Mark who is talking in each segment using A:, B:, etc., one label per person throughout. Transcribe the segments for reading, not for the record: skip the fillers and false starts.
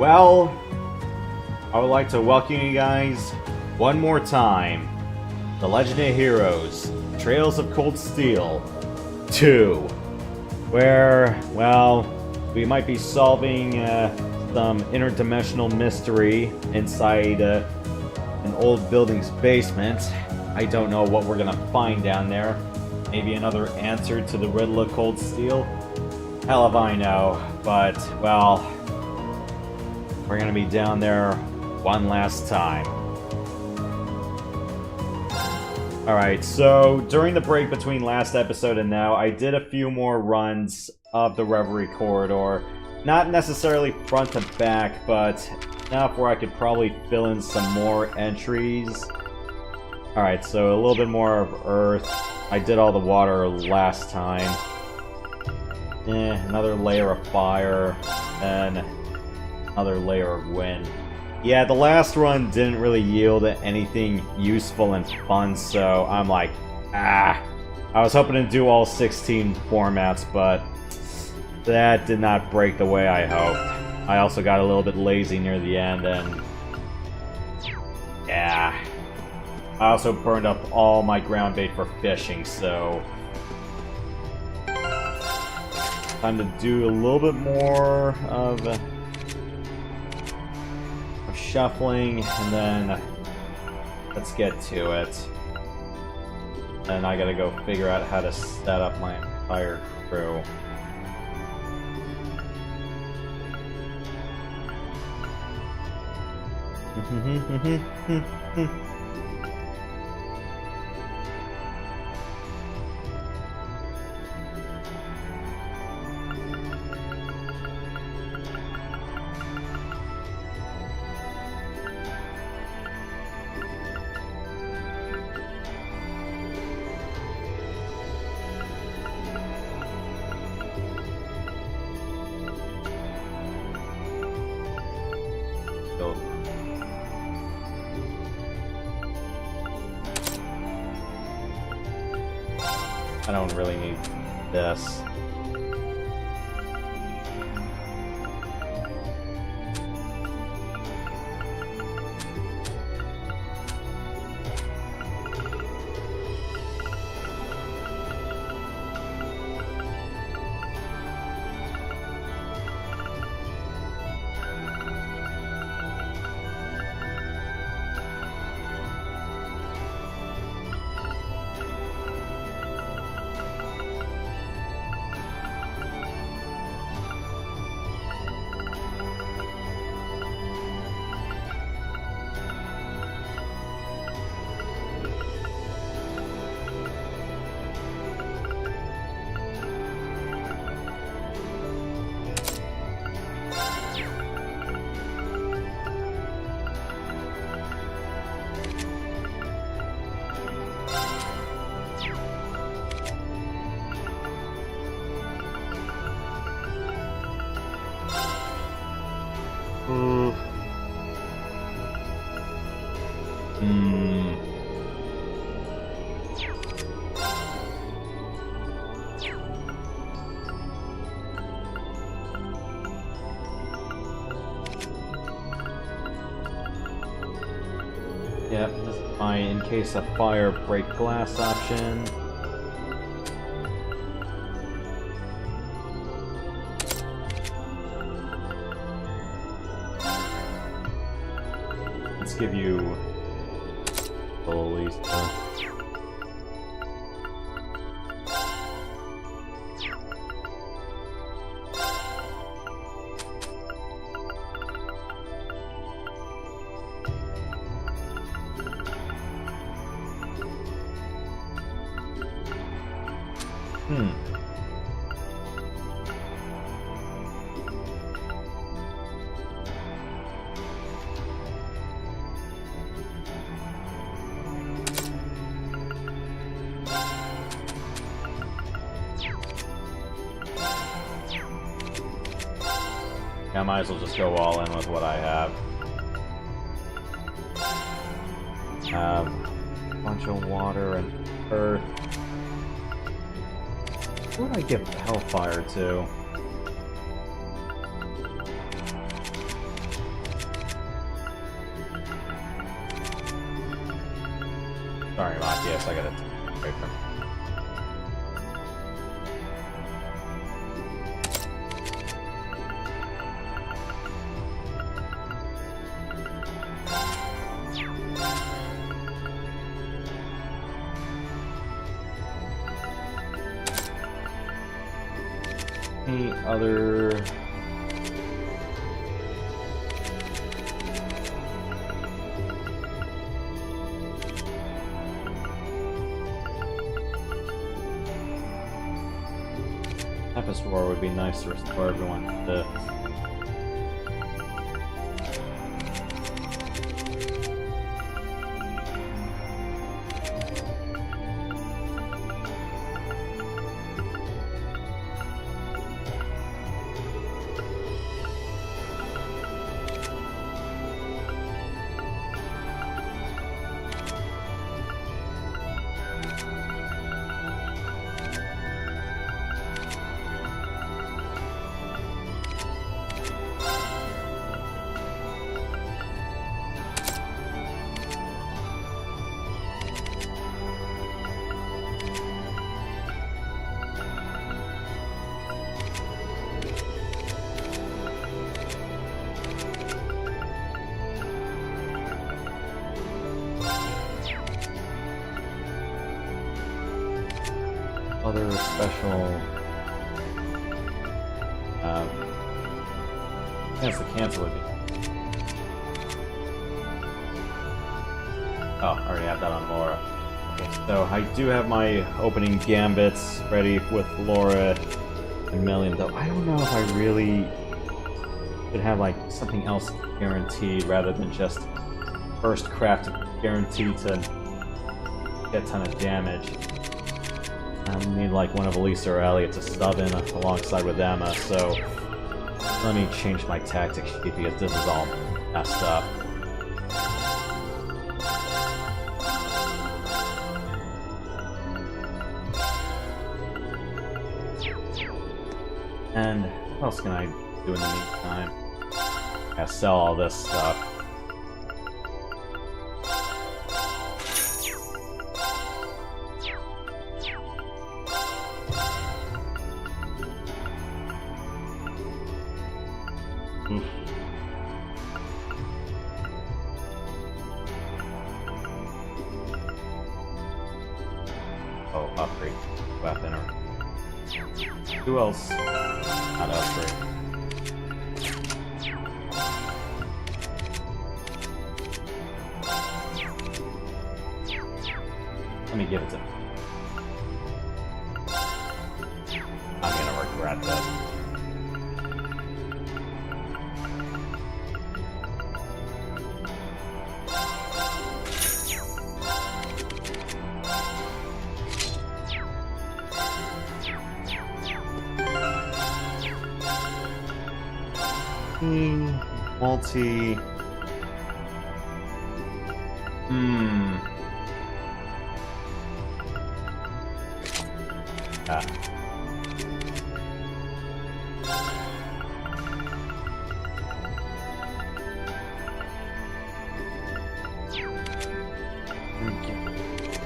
A: Well, I would like to welcome you guys one more time. The Legend of Heroes, Trails of Cold Steel 2. Where, well, we might be solving some interdimensional mystery inside an old building's basement. I don't know what we're gonna find down there. Maybe another answer to the riddle of Cold Steel? Hell if I know, but, well, we're gonna be down there one last time. Alright, so during the break between last episode and now, I did a few more runs of the Reverie Corridor. Not necessarily front to back, but enough where I could probably fill in some more entries. Alright, so a little bit more of Earth. I did all the water last time. Another layer of fire, and another layer of wind. Yeah, the last run didn't really yield anything useful and fun, so I'm like, I was hoping to do all 16 formats, but that did not break the way I hoped. I also got a little bit lazy near the end, and yeah. I also burned up all my ground bait for fishing, so time to do a little bit more of shuffling, and then let's get to it. And I gotta go figure out how to set up my entire crew. I don't really need this. Yep, this is my in case of fire break glass option. Let's give you at least. I might as well just go all in with what I have. A bunch of water and earth. Who would I give Hellfire to? Sorry, Maki, yes, I gotta break from. Any other... Tempest War would be nice to restore everyone to... Other special... Yes, the cancel would be. Oh, I already have that on Laura. Okay, so I do have my opening gambits ready with Laura and Million, though I don't know if I really should have like something else guaranteed rather than just first craft guaranteed to get a ton of damage. I need like one of Elisa or Elliot to sub in alongside with Emma, so let me change my tactic sheet because this is all messed up. And what else can I do in the meantime? I gotta sell all this stuff. Oh, upgrade weapon or who else? Not upgrade. Let me give it to him. I'm gonna regret this. Multi...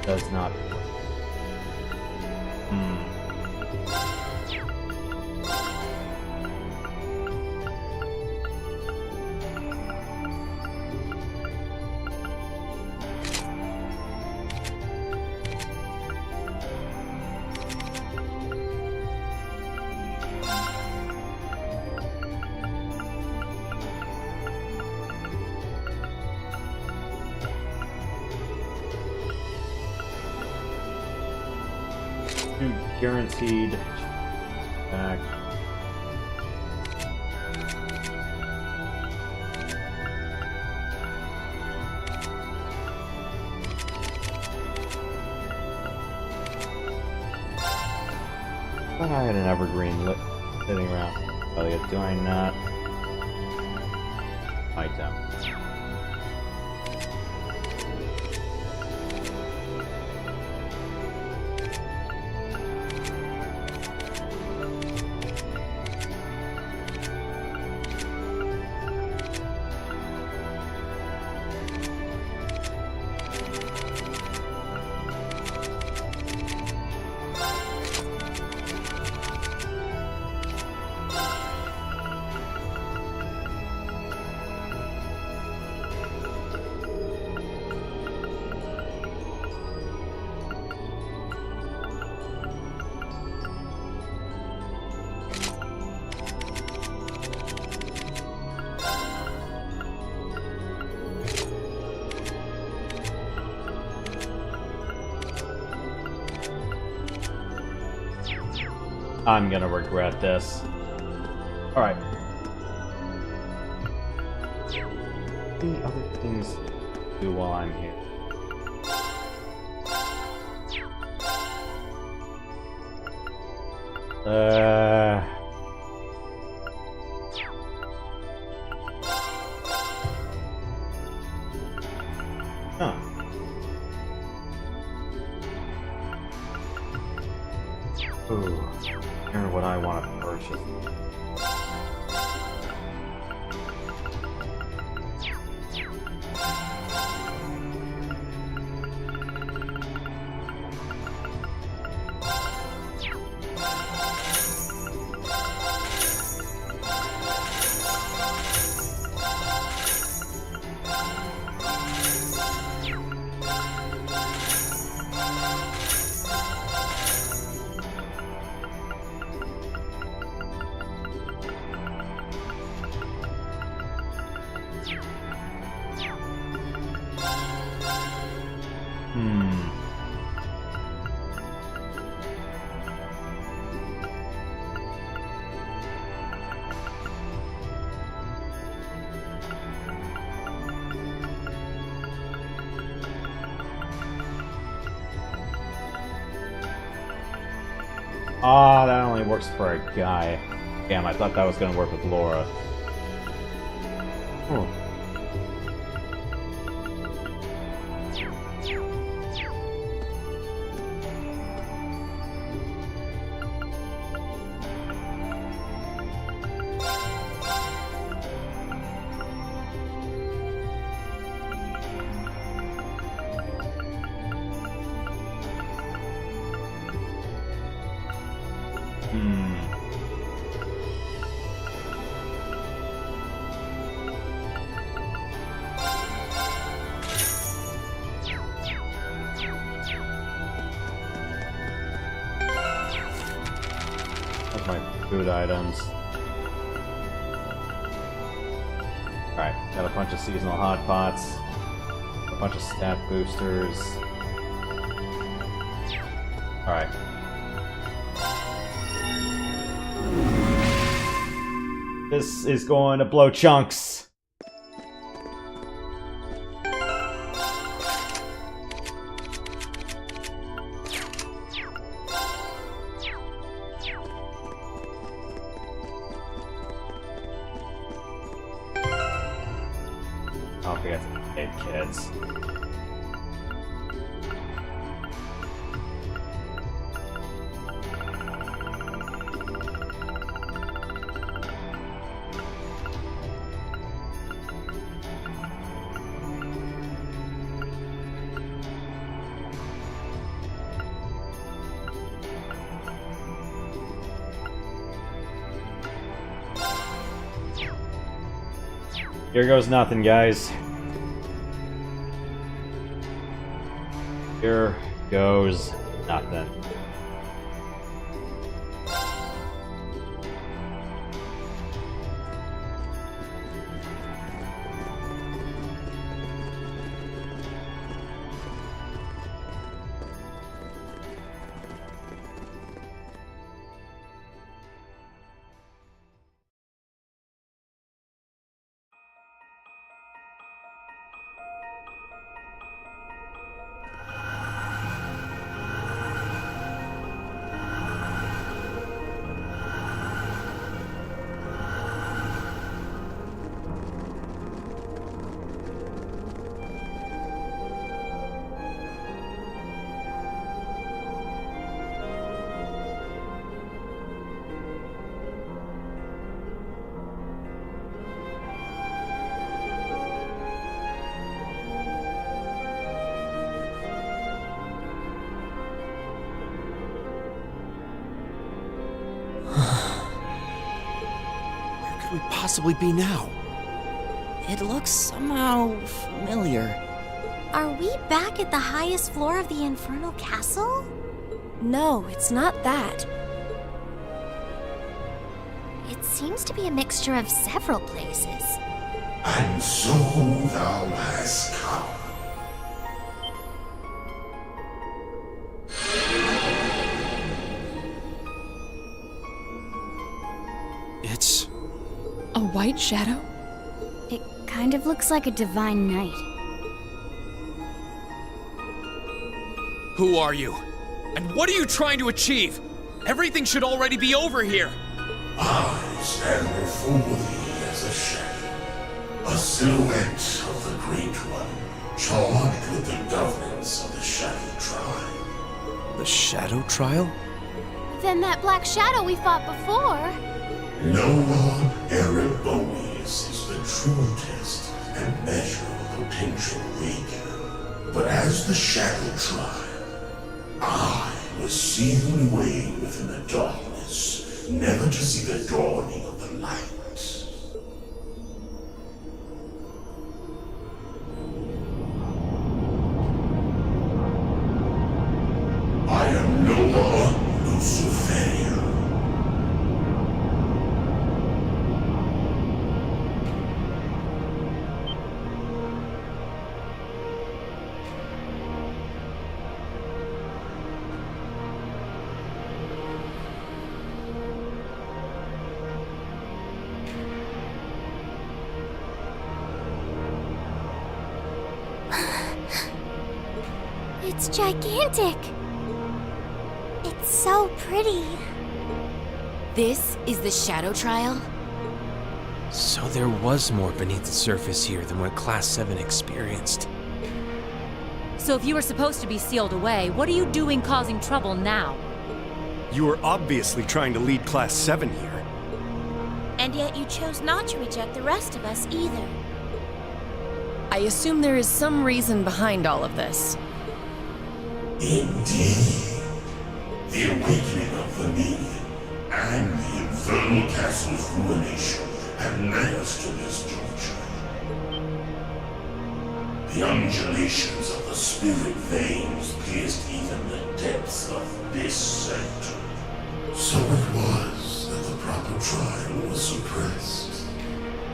A: Does not work. Guaranteed back. I thought I had an evergreen sitting around. Oh, do I not? I don't. I'm gonna regret this. Alright. Any other things to do while I'm here? Huh. Ooh, here's what I want to purchase. Ah, that only works for a guy. Damn, I thought that was gonna work with Laura. Hmm. That's my food items. Alright, got a bunch of seasonal hot pots, a bunch of stat boosters. Alright. This is going to blow chunks. Don't forget to hate kids. Here goes nothing, guys. Here goes nothing.
B: We possibly be now? It looks somehow familiar.
C: Are we back at the highest floor of the Infernal Castle?
D: No, it's not that.
C: It seems to be a mixture of several places.
E: And so thou hast come.
D: white shadow?
C: It kind of looks like a divine knight.
F: Who are you? And what are you trying to achieve? Everything should already be over here.
E: I stand before thee as a shadow, a silhouette of the Great One, charged with the governance of the Shadow Tribe.
G: The Shadow Trial?
C: Then that black shadow we fought before.
E: Noah Erebonius is the true test and measure of potential weaker. But as the Shadow Tribe, I was sealed away within the darkness, never to see the dawning of the light. I am Noah Lucifer.
C: It's gigantic. It's so pretty.
H: This is the Shadow Trial?
G: So there was more beneath the surface here than what Class 7 experienced.
I: So if you were supposed to be sealed away, what are you doing causing trouble now?
J: You were obviously trying to lead Class 7 here.
C: And yet you chose not to reject the rest of us either.
D: I assume there is some reason behind all of this.
E: Indeed. The awakening of the Minion and the Infernal Castle's ruination have led us to this juncture. The undulations of the spirit veins pierced even the depths of this center. So it was that the proper trial was suppressed.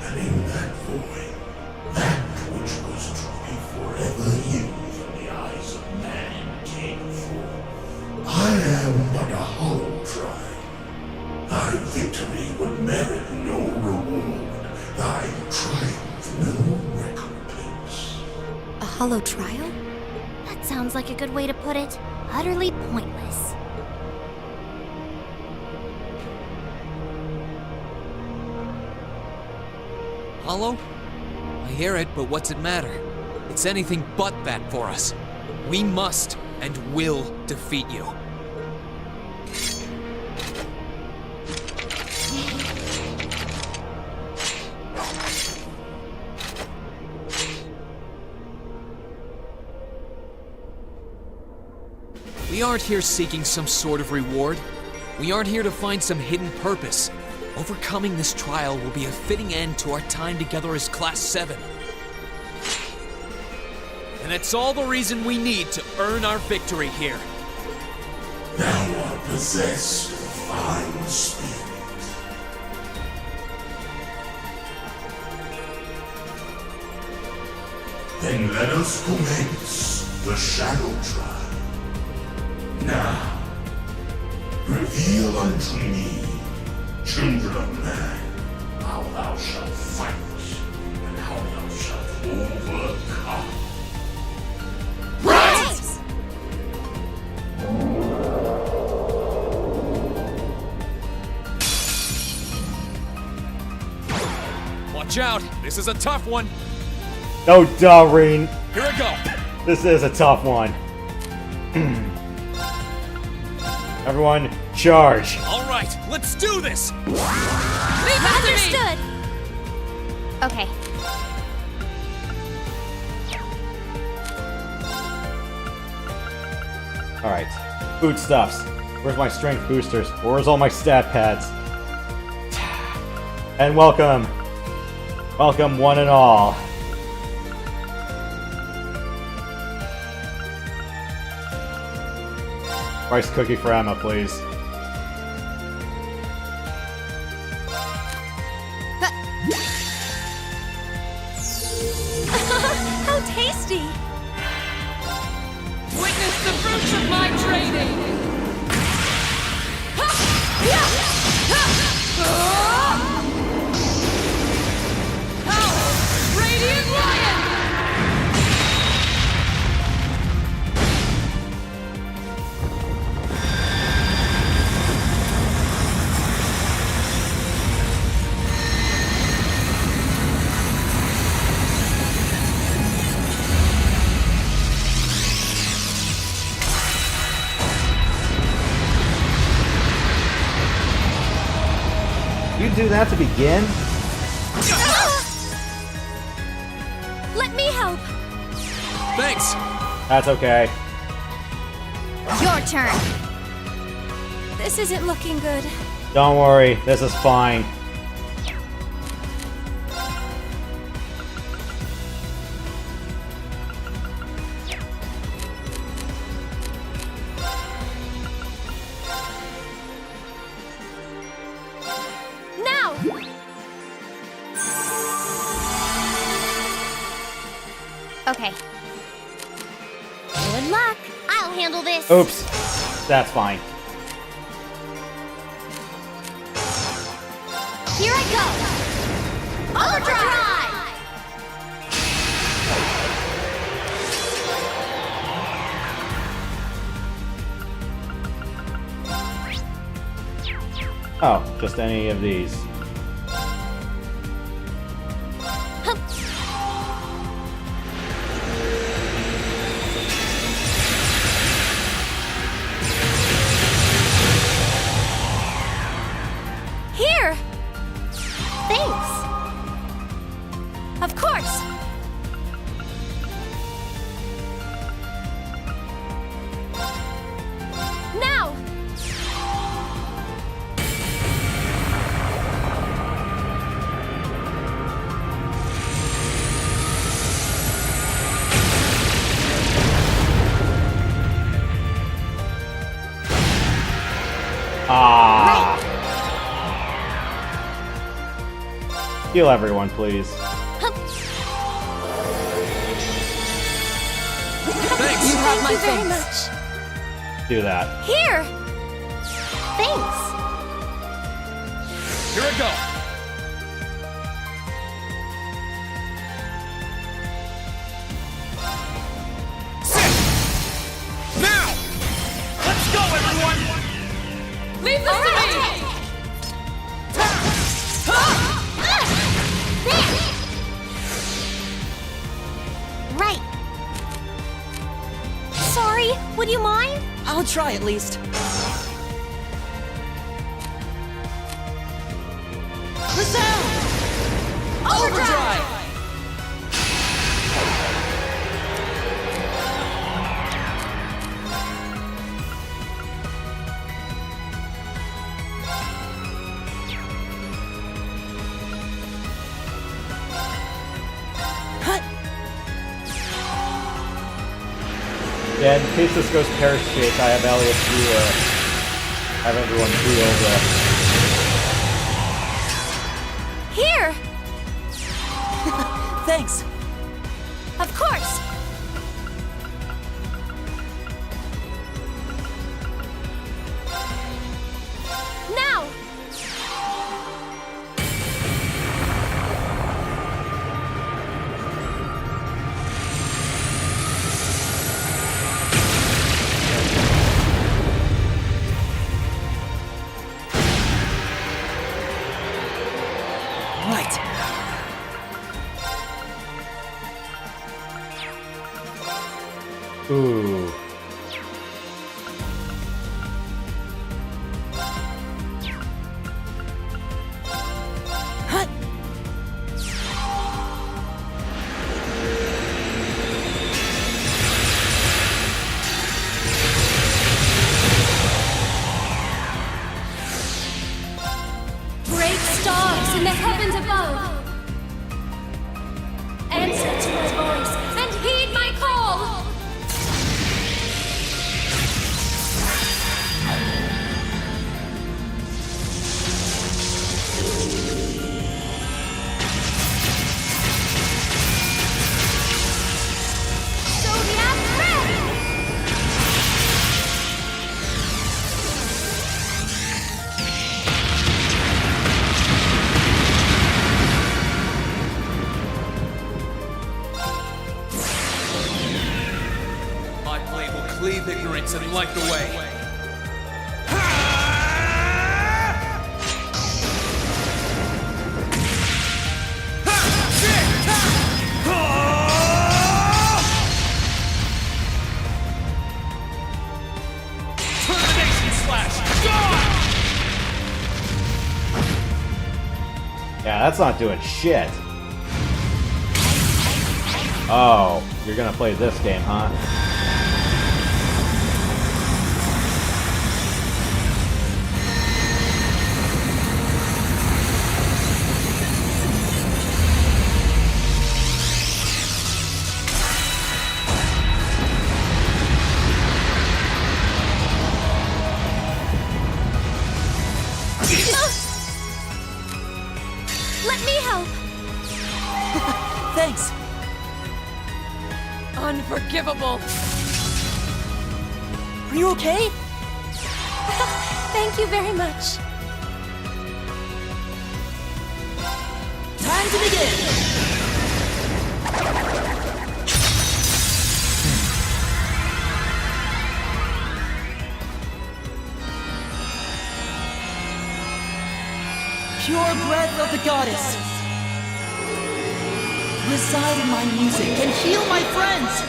E: And in that void, that which was to be forever hidden from the eyes of man came forth. I am but a hollow trial. Thy victory would merit no reward, thy triumph no recompense.
C: A hollow trial? That sounds like a good way to put it. Utterly pointless.
F: Hollow? I hear it, but what's it matter? It's anything but that for us. We must and will defeat you. We aren't here seeking some sort of reward. We aren't here to find some hidden purpose. Overcoming this trial will be a fitting end to our time together as Class 7. And that's all the reason we need to earn our victory here.
E: Thou art possessed of fine spirit. Then let us commence the Shadow Trial. Now, reveal unto me, children of man, how thou shalt fight, and how thou shalt overcome.
F: Watch out, this is a tough one.
A: Oh, Doreen.
F: Here we go.
A: This is a tough one. Everyone, charge.
F: All right, let's do this.
C: Understood. Okay.
A: Alright. Foodstuffs. Where's my strength boosters? Where's all my stat pads? And welcome. Welcome one and all. Rice cookie for Emma, please.
D: How tasty!
I: Witness the fruits of my training!
A: do that to begin?
C: Let me help.
F: Thanks!
A: That's okay.
C: Your turn. This isn't looking good.
A: Don't worry, this is fine.
C: Now! Okay. Good luck. I'll handle this.
A: Oops. That's fine.
C: Here I go. Overdrive!
A: Oh, just any of these.
C: Here! Thanks. Of course. Now!
A: Ah. Heal everyone, please.
D: Thanks! You have my
C: Very
D: thanks.
C: much.
A: Do that.
C: Here! Thanks.
F: Here I go! Now! Let's go, everyone!
D: Leave this to me!
C: Right. Sorry, would you mind?
B: I'll try at least.
D: The sound! Overdrive!
A: Yeah, in case this goes pear-shaped, I have Elliot to have everyone healed.
C: Here!
B: Thanks.
C: Of course! Now!
B: Right.
A: Ooh.
B: Huh.
C: Great stars in the heavens above! Answer to my voice and heed my call! Zodiac Red!
F: My blade will cleave ignorance and light the way. Termination slash!
A: Yeah, that's not doing shit. Oh, you're gonna play this game, huh?
C: Let me help.
B: Thanks.
D: Unforgivable.
B: Are you okay?
C: Thank you very much.
B: Time to begin. Pure breath of the goddess. Reside in my music and heal my friends.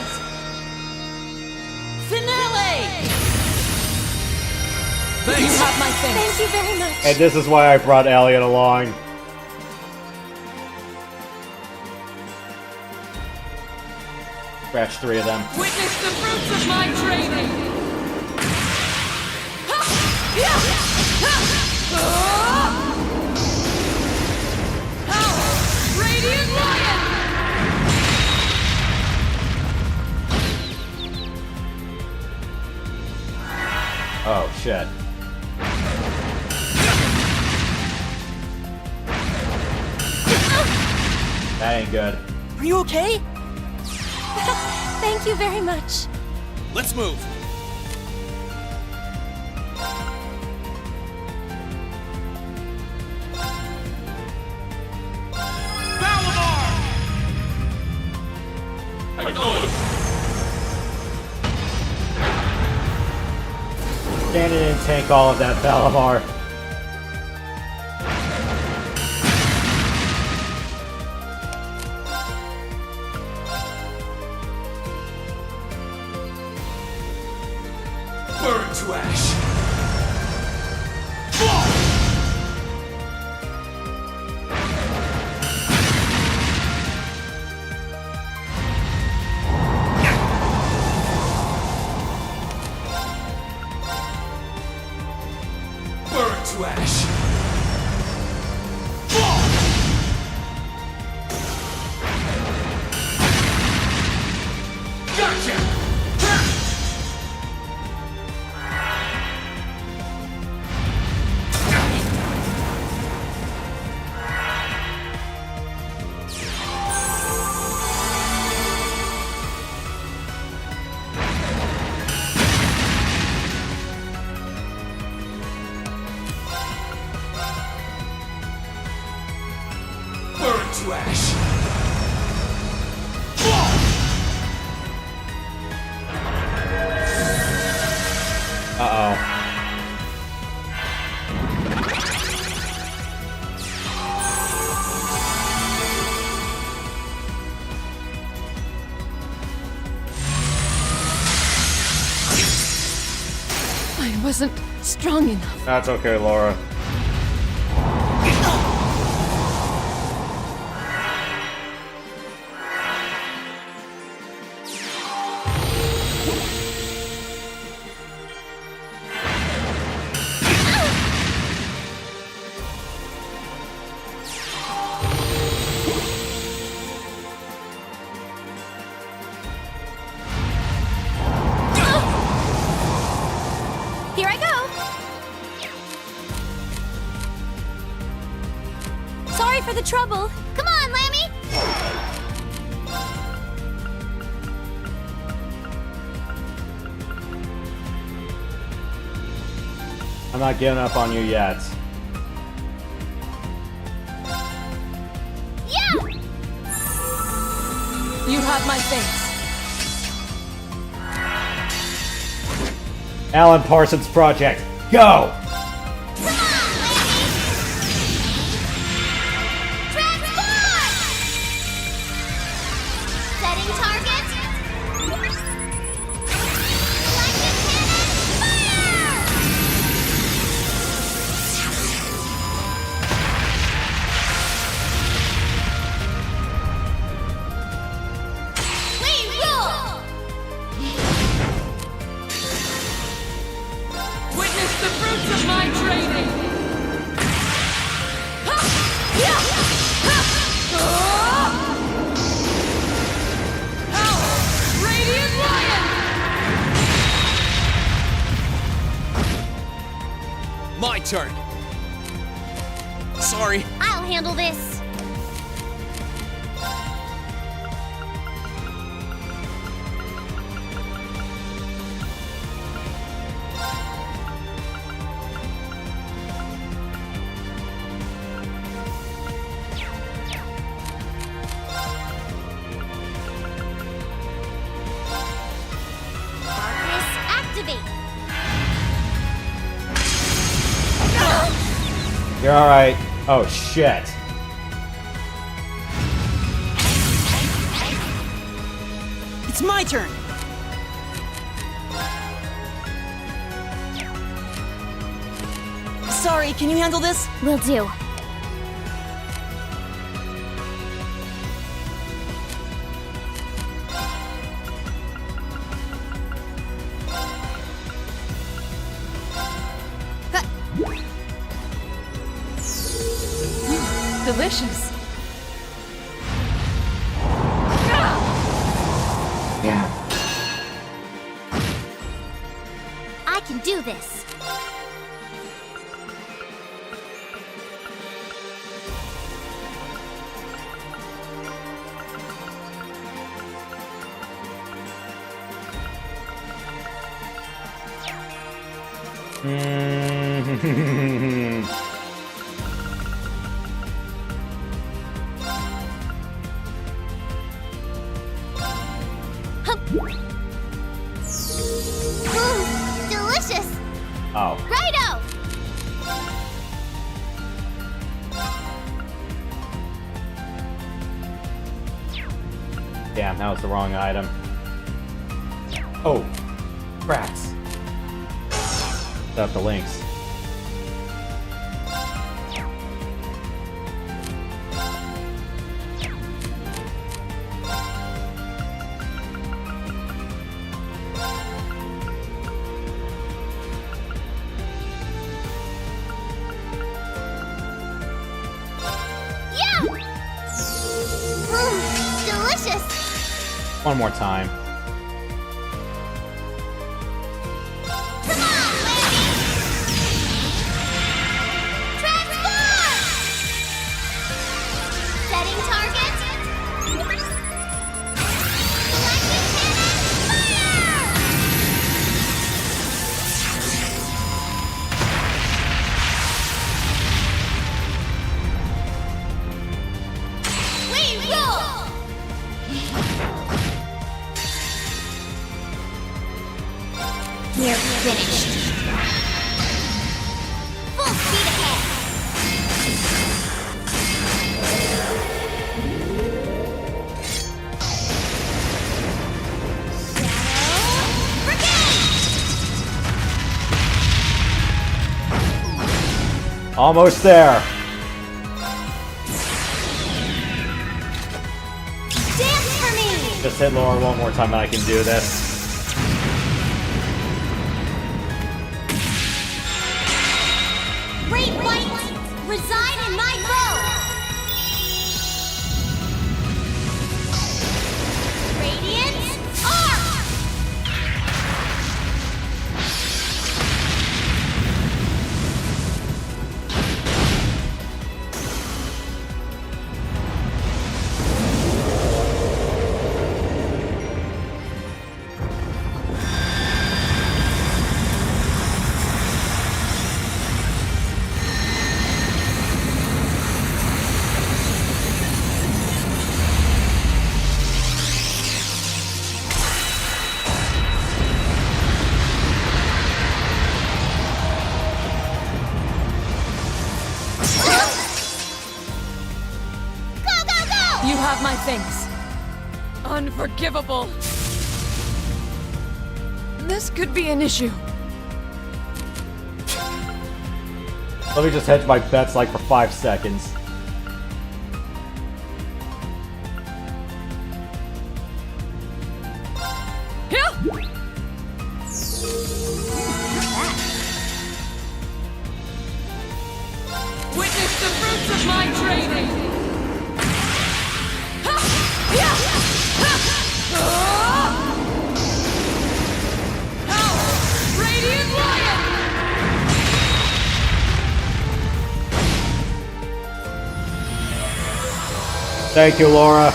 B: Finale!
F: Thanks.
B: You have my thanks.
C: Thank you very much.
A: And this is why I brought Elliot along. Scratch 3 of them.
D: Witness the fruits of my training. Radiant Lion!
A: Oh, shit. That ain't good.
B: Are you okay?
C: Thank you very much.
F: Let's move.
A: Stand in and tank all of that Valimar.
E: Burn to ash. Burn to ash. Gotcha! Burn to ash.
A: Uh-oh.
D: I wasn't strong enough.
A: That's okay, Laura.
C: Here I go. Sorry for the trouble. Come on, Lammy.
A: I'm not giving up on you yet.
C: Yeah.
B: You have my thanks.
A: Alan Parsons Project, go!
C: Come on, Lammy. Transform. Setting target. Electric cannon, fire!
F: turn. Sorry.
C: I'll handle this. Darkness activate.
A: You're alright. Oh, shit.
B: It's my turn. Sorry, can you handle this?
C: Will do.
D: Delicious.
C: I can do this. Delicious.
A: Oh.
C: Righto.
A: Damn, that was the wrong item. Oh. Rats. Set up the links.
C: Delicious.
A: One more time.
C: Come on, Landy. Transform. Setting target. Selecting cannon. Fire. We roll. We're finished. Full speed ahead. Shadow Brigade!
A: Almost there.
C: Dance for me!
A: Just hit lower one more time and I can do this.
C: Great white reside in my bow! Radiant arc!
D: You have my thanks. Unforgivable. This could be an issue.
A: Let me just hedge my bets like for 5 seconds.
D: Witness the fruits of my training! Radiant Lion!
A: Thank you, Laura.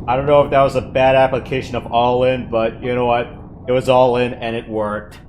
A: I don't know if that was a bad application of all in, but you know what? It was all in and it worked.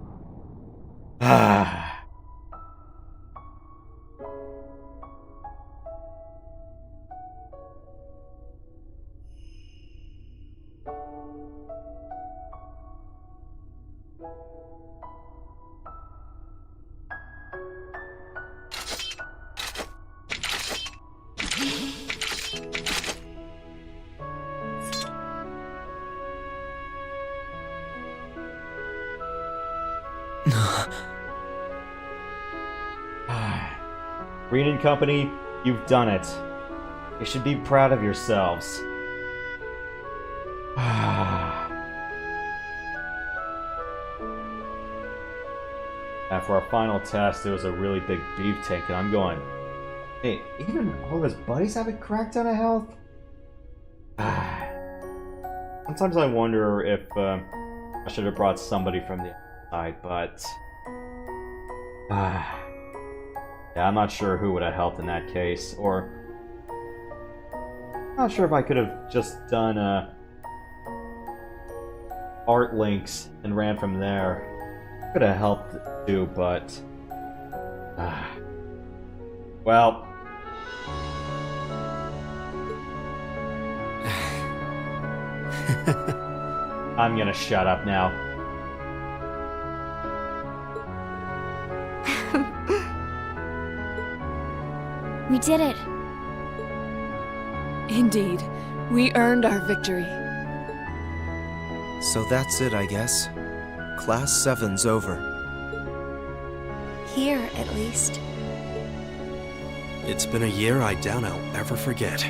A: Green and Company, you've done it. You should be proud of yourselves. After our final test, it was a really big beef tank, and I'm going, hey, even all of his buddies have a crack ton of health? Sometimes I wonder if I should have brought somebody from the outside, but... yeah, I'm not sure who would have helped in that case, or... I'm not sure if I could have just done art links and ran from there. Could have helped too, but... well... I'm gonna shut up now.
C: We did it.
D: Indeed. We earned our victory.
K: So that's it, I guess. Class 7's over.
C: Here, at least.
K: It's been a year I doubt I'll ever forget.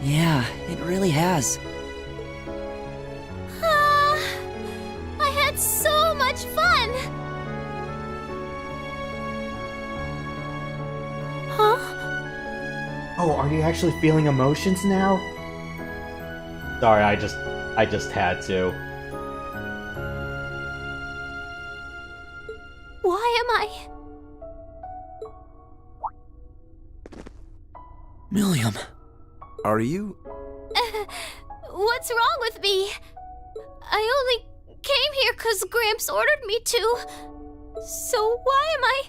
B: Yeah, it really has.
C: I had so much fun! Huh?
A: Oh, are you actually feeling emotions now? Sorry, I just had to.
C: Why am I...
B: Milliam.
K: Are you?
C: What's wrong with me? I only came here because Gramps ordered me to. So why am I...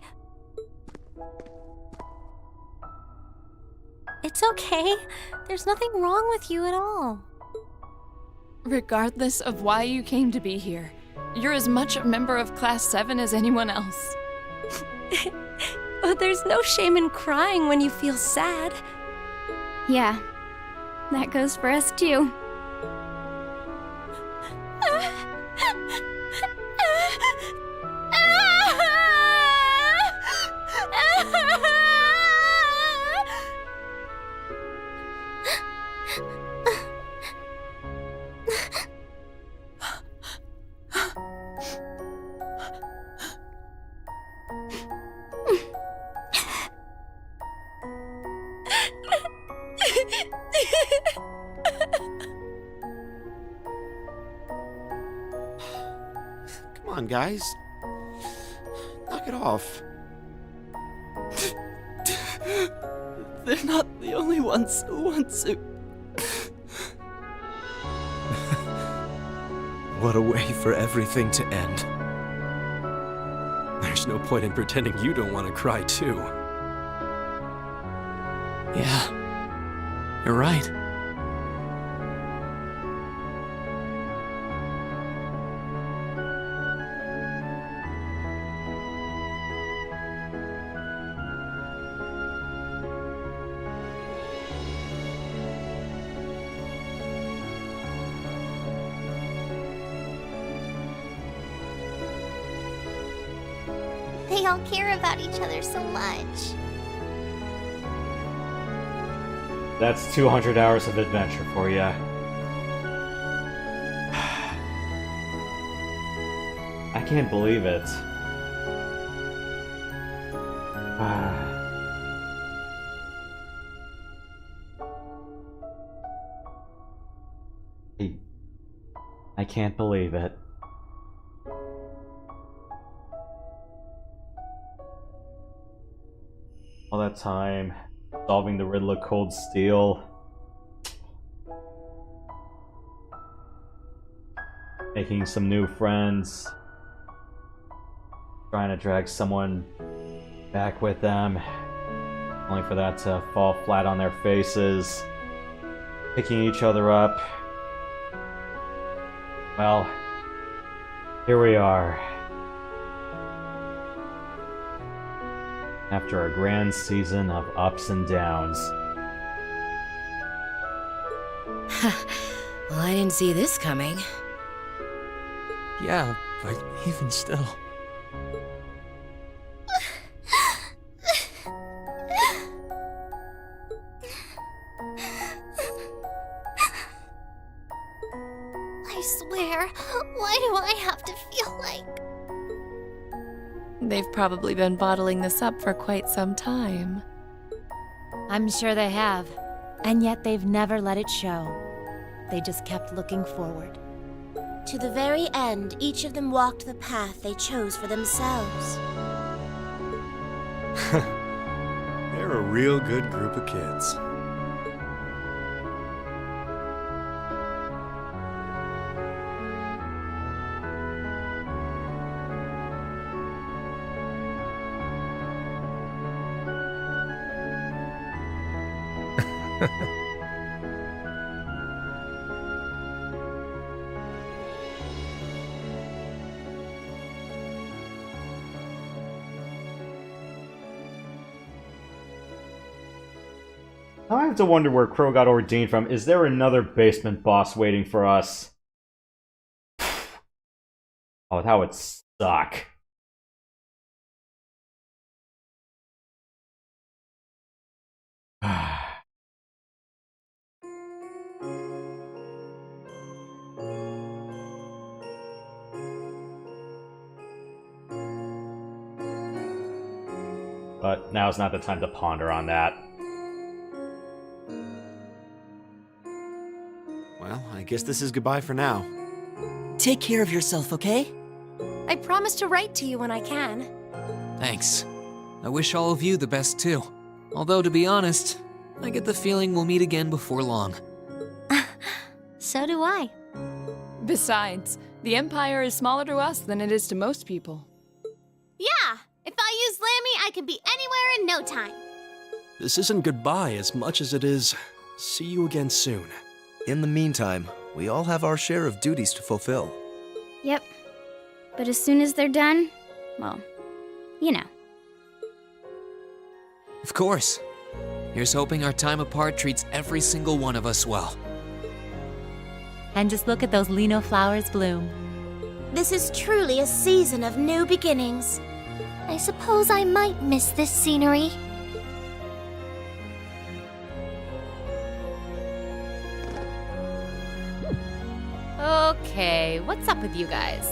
C: It's okay. There's nothing wrong with you at all.
D: Regardless of why you came to be here, you're as much a member of Class 7 as anyone else.
C: But there's no shame in crying when you feel sad. Yeah, that goes for us too.
K: Come on, guys. Knock it off.
B: They're not the only ones who want to.
K: What a way for everything to end. There's no point in pretending you don't want to cry, too.
B: Yeah, you're right.
C: They all care about each other so much.
A: That's 200 hours of adventure for you. can't believe it. I can't believe it. All that time solving the riddle of cold steel. Making some new friends. Trying to drag someone back with them. Only for that to fall flat on their faces. Picking each other up. Well, here we are. After a grand season of ups and downs.
H: Well, I didn't see this coming.
G: Yeah, but even still.
C: I swear, why do I have to feel like...
D: They've probably been bottling this up for quite some time.
I: I'm sure they have. And yet they've never let it show. They just kept looking forward.
C: To the very end, each of them walked the path they chose for themselves.
J: They're a real good group of kids.
A: I have to wonder where Crow got ordained from. Is there another basement boss waiting for us? Oh, that would suck. But now's not the time to ponder on that.
K: Well, I guess this is goodbye for now.
B: Take care of yourself, okay?
C: I promise to write to you when I can.
F: Thanks. I wish all of you the best too. Although, to be honest, I get the feeling we'll meet again before long.
C: So do I.
L: Besides, the Empire is smaller to us than it is to most people.
C: Yeah! If I use Lammy, I can be anywhere in no time.
K: This isn't goodbye as much as it is see you again soon.
M: In the meantime, we all have our share of duties to fulfill.
C: Yep. But as soon as they're done, well, you know.
F: Of course. Here's hoping our time apart treats every single one of us well.
I: And just look at those lino flowers bloom.
C: This is truly a season of new beginnings. I suppose I might miss this scenery.
I: Okay, what's up with you guys?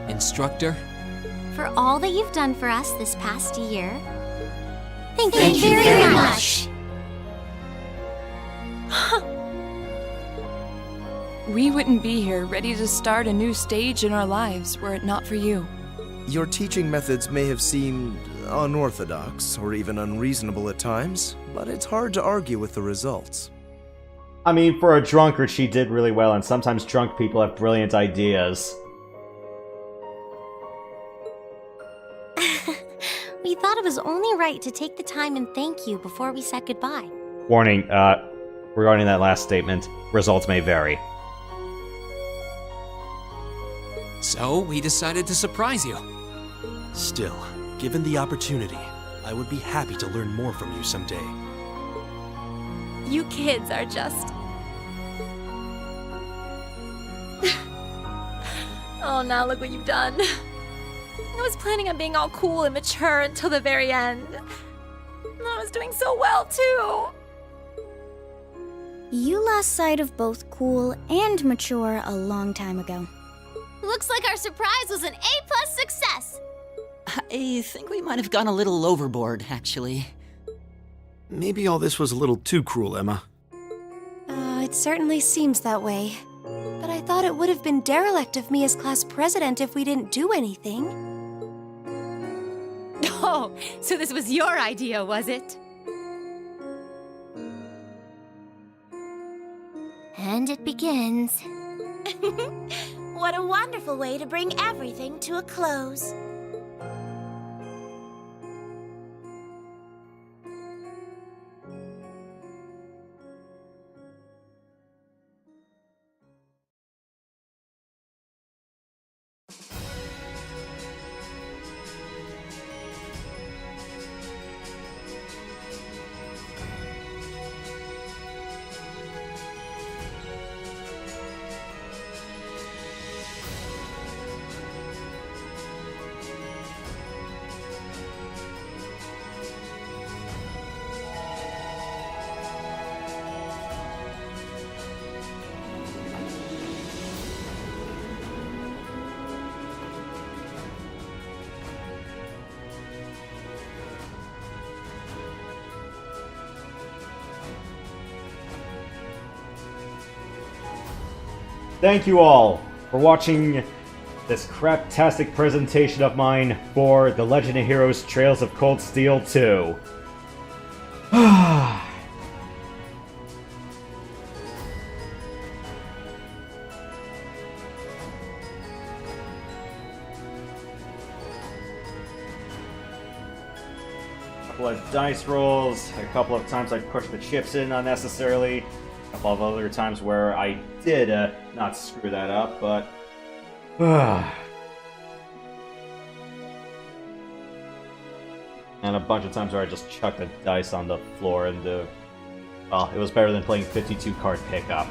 F: Instructor?
C: For all that you've done for us this past year, thank you very much.
L: We wouldn't be here ready to start a new stage in our lives were it not for you.
M: Your teaching methods may have seemed unorthodox or even unreasonable at times, but it's hard to argue with the results.
A: I mean, for a drunkard, she did really well, and sometimes drunk people have brilliant ideas.
C: We thought it was only right to take the time and thank you before we said goodbye.
A: Warning, regarding that last statement, results may vary.
F: So, we decided to surprise you.
K: Still, given the opportunity, I would be happy to learn more from you someday.
I: You kids are just... Oh, now look what you've done. I was planning on being all cool and mature until the very end. And I was doing so well, too.
C: You lost sight of both cool and mature a long time ago. Looks like our surprise was an A+ success!
B: I think we might have gone a little overboard, actually.
K: Maybe all this was a little too cruel, Emma.
N: It certainly seems that way. But I thought it would have been derelict of me as class president if we didn't do anything.
H: Oh, so this was your idea, was it?
C: And it begins.
N: What a wonderful way to bring everything to a close.
A: Thank you all for watching this craptastic presentation of mine for The Legend of Heroes Trails of Cold Steel 2. Couple of dice rolls, a couple of times I pushed the chips in unnecessarily, a couple of other times where I did not screw that up, but and a bunch of times where I just chucked the dice on the floor and well, it was better than playing 52 card pickup.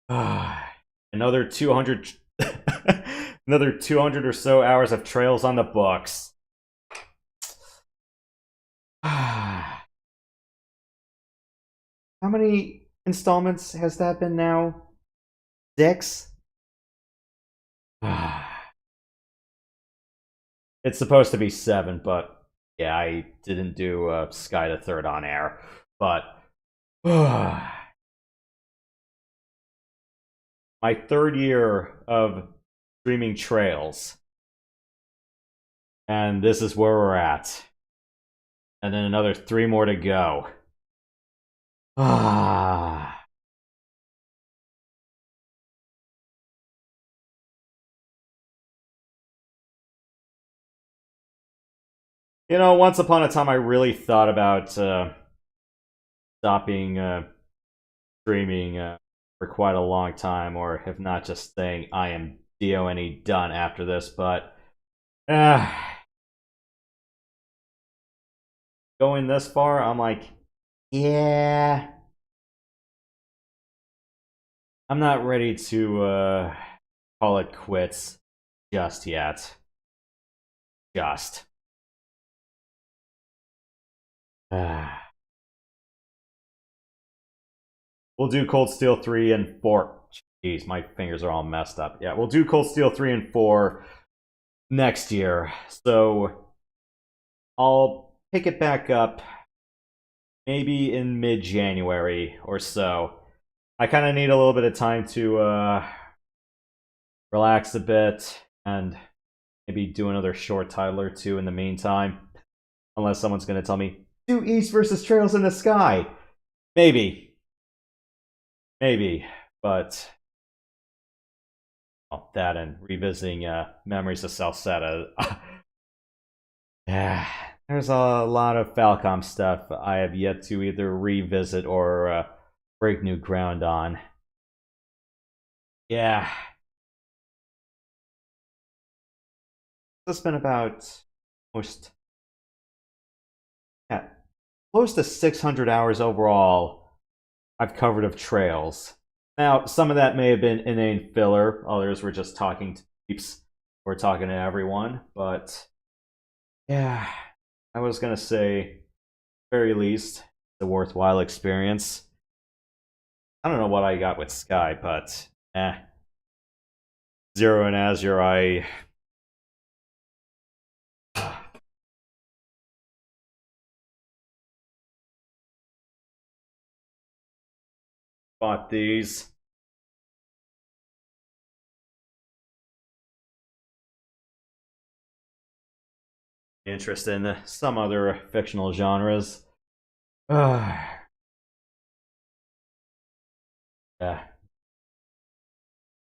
A: Another 200 another 200 or so hours of trails on the books. How many installments has that been now? 6? It's supposed to be 7, but yeah, I didn't do Sky the Third on air. But my 3rd year of streaming Trails, and this is where we're at. And then another 3 more to go. You know, once upon a time, I really thought about stopping streaming for quite a long time, or if not, just saying I am DONE done after this. But going this far, I'm like, yeah, I'm not ready to call it quits just yet. We'll do Cold Steel 3 and 4. Jeez, my fingers are all messed up. Yeah, we'll do Cold Steel 3 and 4 next year. So I'll pick it back up maybe in mid-January or so. I kind of need a little bit of time to relax a bit and maybe do another short title or 2 in the meantime. Unless someone's going to tell me, do East versus Trails in the Sky. Maybe, but that and revisiting Memories of Salsetta. Yeah, there's a lot of Falcom stuff I have yet to either revisit or break new ground on. Yeah. It's been about almost close to 600 hours overall I've covered of Trails. Now, some of that may have been inane filler, others were just talking to peeps or talking to everyone, but yeah, I was gonna say, at the very least, it's a worthwhile experience. I don't know what I got with Sky, but Zero and Azure, I bought these. Interest in some other fictional genres. Yeah.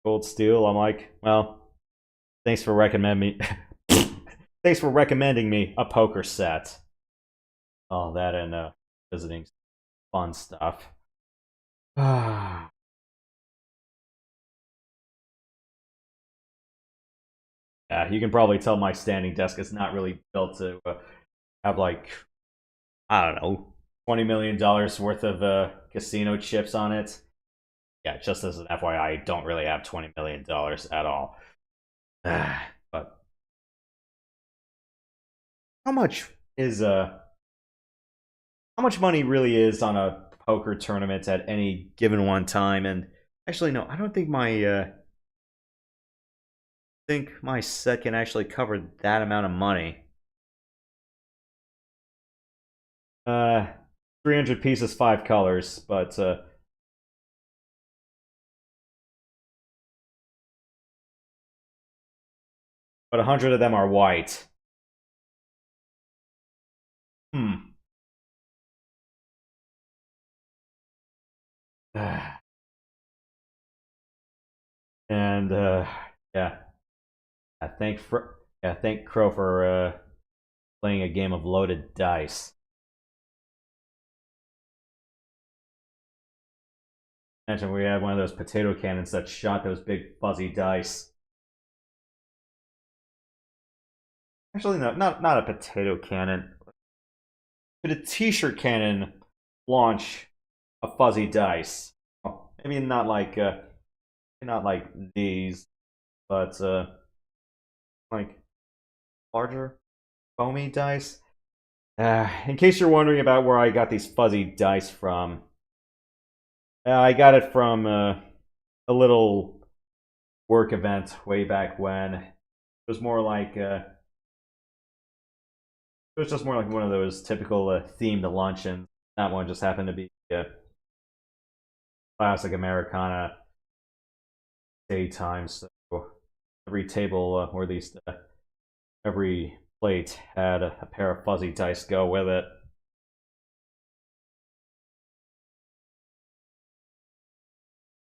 A: Cold Steel, I'm like, well, thanks for recommending me. Thanks for recommending me a poker set. All that and visiting fun stuff. Yeah, you can probably tell my standing desk is not really built to have like, I don't know, $20 million worth of casino chips on it. Yeah, just as an FYI, I don't really have $20 million at all. But how much money really is on a poker tournament at any given one time? And actually, no, I don't think my set can actually cover that amount of money. 300 pieces, 5 colors, but but 100 of them are white. And yeah. Thank Crow for playing a game of loaded dice. Imagine we had one of those potato cannons that shot those big fuzzy dice. Actually, no, not a potato cannon. Could a t-shirt cannon launch a fuzzy dice? Oh, I mean, not like not like these, but like larger foamy dice. In case you're wondering about where I got these fuzzy dice from, I got it from a little work event way back when. It was more like it was just more like one of those typical themed luncheons. That one just happened to be classic Americana daytime. So every table, or at least every plate, had a pair of fuzzy dice go with it.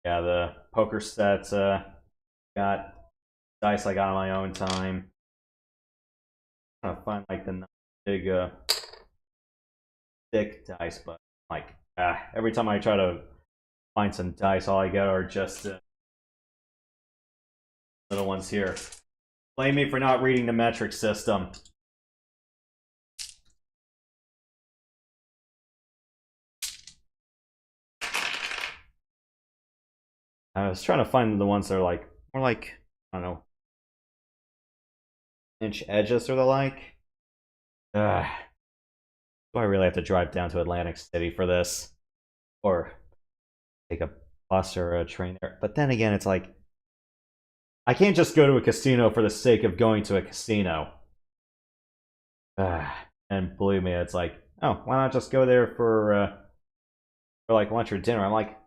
A: Yeah, the poker set got dice I got on my own time. I'm trying to find like the big thick dice, but like every time I try to find some dice, all I get are just little ones here. Blame me for not reading the metric system. I was trying to find the ones that are like more like, I don't know, inch edges or the like. Do I really have to drive down to Atlantic City for this? Or take a bus or a train there? But then again, it's like, I can't just go to a casino for the sake of going to a casino. And believe me, it's like, oh, why not just go there for like lunch or dinner? I'm like,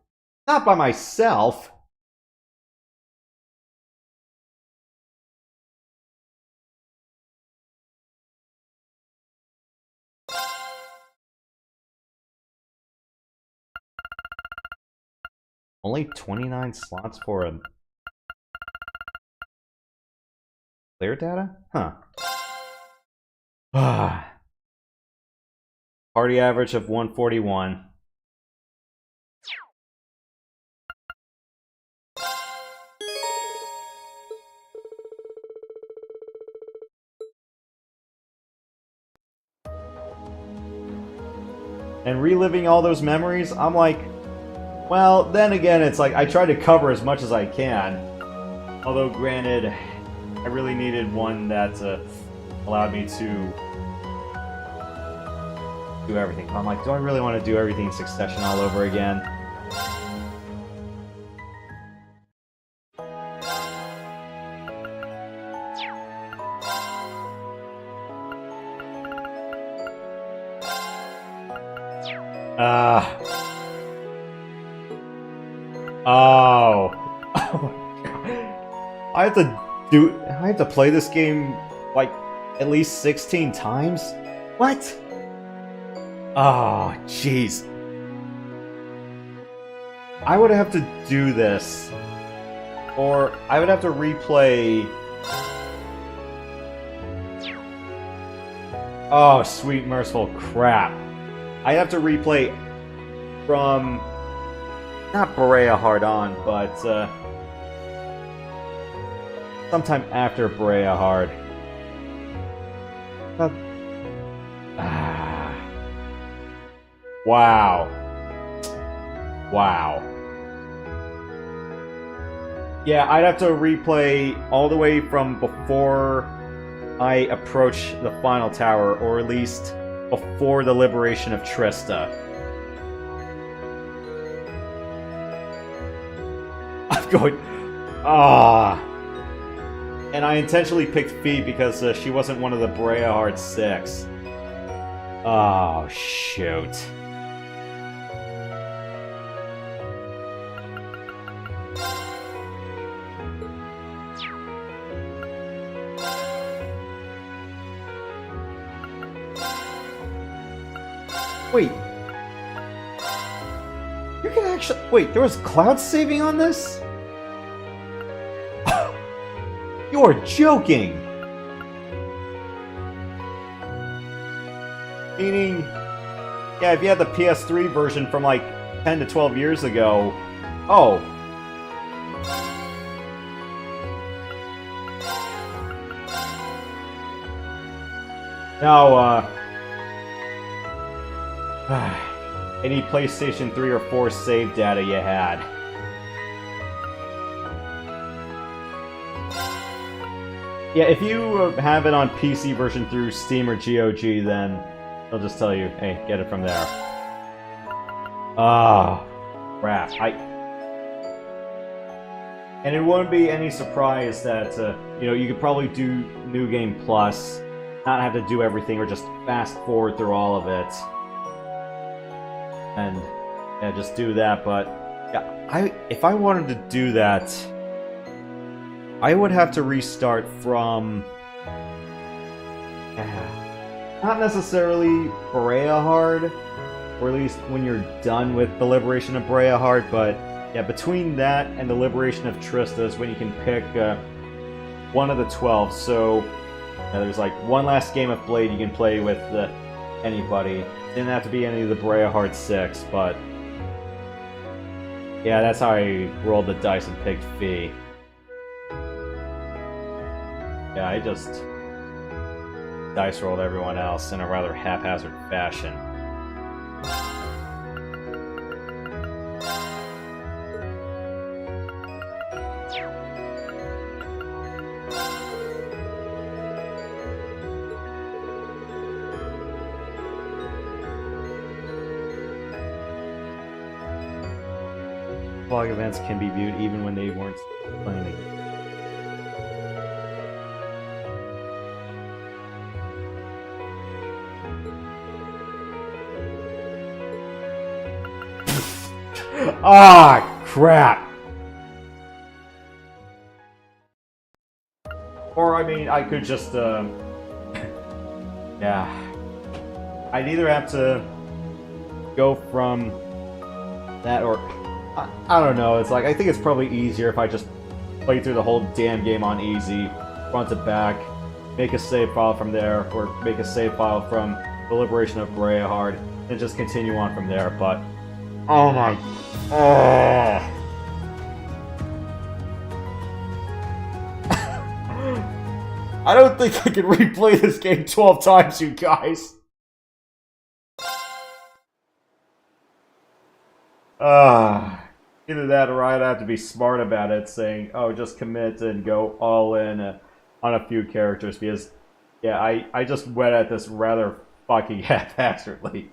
A: not by myself. Only 29 slots for a clear data? Huh. Party average of 141. And reliving all those memories, I'm like, well, then again, it's like I try to cover as much as I can. Although, granted, I really needed one that allowed me to do everything. I'm like, do I really want to do everything in succession all over again? Oh. I have to play this game like at least 16 times? What? Oh, jeez. I would have to do this, or I would have to replay. Oh, sweet merciful crap. I'd have to replay from, not Berea Hard On, but sometime after Berea Hard. Wow. Wow. Yeah, I'd have to replay all the way from before I approach the final tower, or at least before the liberation of Trista. I'm going... And I intentionally picked Fee because she wasn't one of the Berea Hard 6. Oh, shoot. Wait. You can actually... Wait, there was cloud saving on this? You're joking! Meaning... Yeah, if you had the PS3 version from like 10 to 12 years ago... Oh. Now, any PlayStation 3 or 4 save data you had. Yeah, if you have it on PC version through Steam or GOG, then they'll just tell you, hey, get it from there. Ah, crap. And it wouldn't be any surprise that, you know, you could probably do New Game Plus, not have to do everything, or just fast forward through all of it. And, yeah, just do that, but, yeah, if I wanted to do that, I would have to restart from... not necessarily Brea Hard, or at least when you're done with the Liberation of Brea Hard, but yeah, between that and the Liberation of Trista is when you can pick one of the 12. So there's like one last game of Blade you can play with anybody. It didn't have to be any of the Brea Hard 6, but yeah, that's how I rolled the dice and picked Fee. Yeah, I just dice rolled everyone else in a rather haphazard fashion. Epilogue events can be viewed even when they weren't playing the game. Ah, crap! Or, I mean, I could just, yeah. I'd either have to go from that or... I don't know, it's like, I think it's probably easier if I just play through the whole damn game on easy, front to back, make a save file from there, or make a save file from the Liberation of Brea Hard, and just continue on from there, but... Oh my... Oh. I don't think I can replay this game 12 times, you guys! Either that or I'd have to be smart about it, saying, oh, just commit and go all in on a few characters, because, yeah, I just went at this rather fucking haphazardly.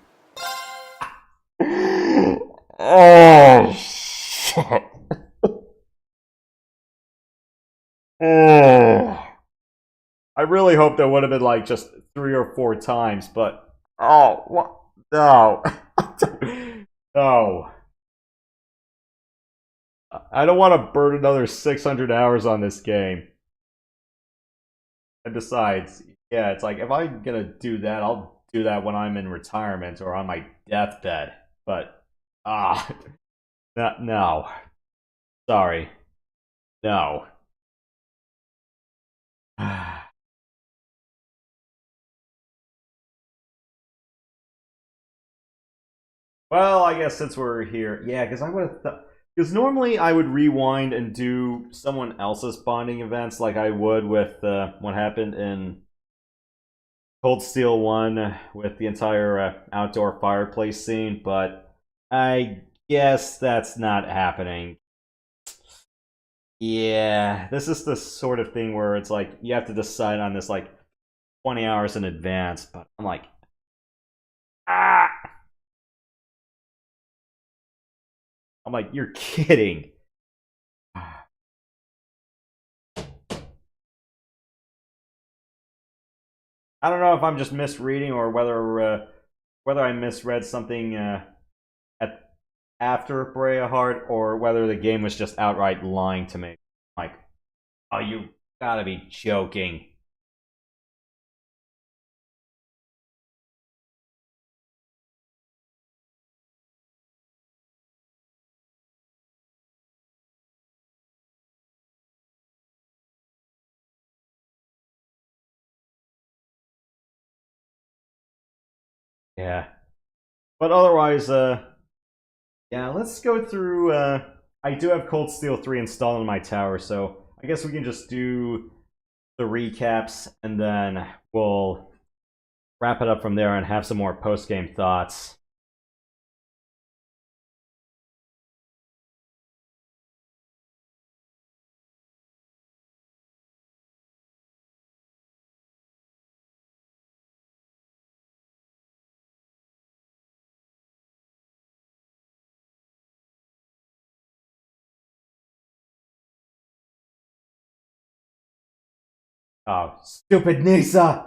A: Oh, shit. Oh. I really hope that would have been like just 3 or 4 times, but... Oh, what? No. No. I don't want to burn another 600 hours on this game. And besides, yeah, it's like, if I'm gonna do that, I'll do that when I'm in retirement or on my deathbed. But, no. Sorry. No. Well, I guess since we're here, yeah, because I would have thought... Because normally I would rewind and do someone else's bonding events like I would with what happened in Cold Steel 1 with the entire outdoor fireplace scene, but I guess that's not happening. Yeah, this is the sort of thing where it's like, you have to decide on this like 20 hours in advance, but I'm like, I'm like, you're kidding. I don't know if I'm just misreading or whether I misread something after Brea Hard, or whether the game was just outright lying to me. Like, oh, you gotta be joking. Yeah. But otherwise, yeah, let's go through, I do have Cold Steel 3 installed on my tower, so I guess we can just do the recaps, and then we'll wrap it up from there and have some more post-game thoughts. Oh, stupid Nisa!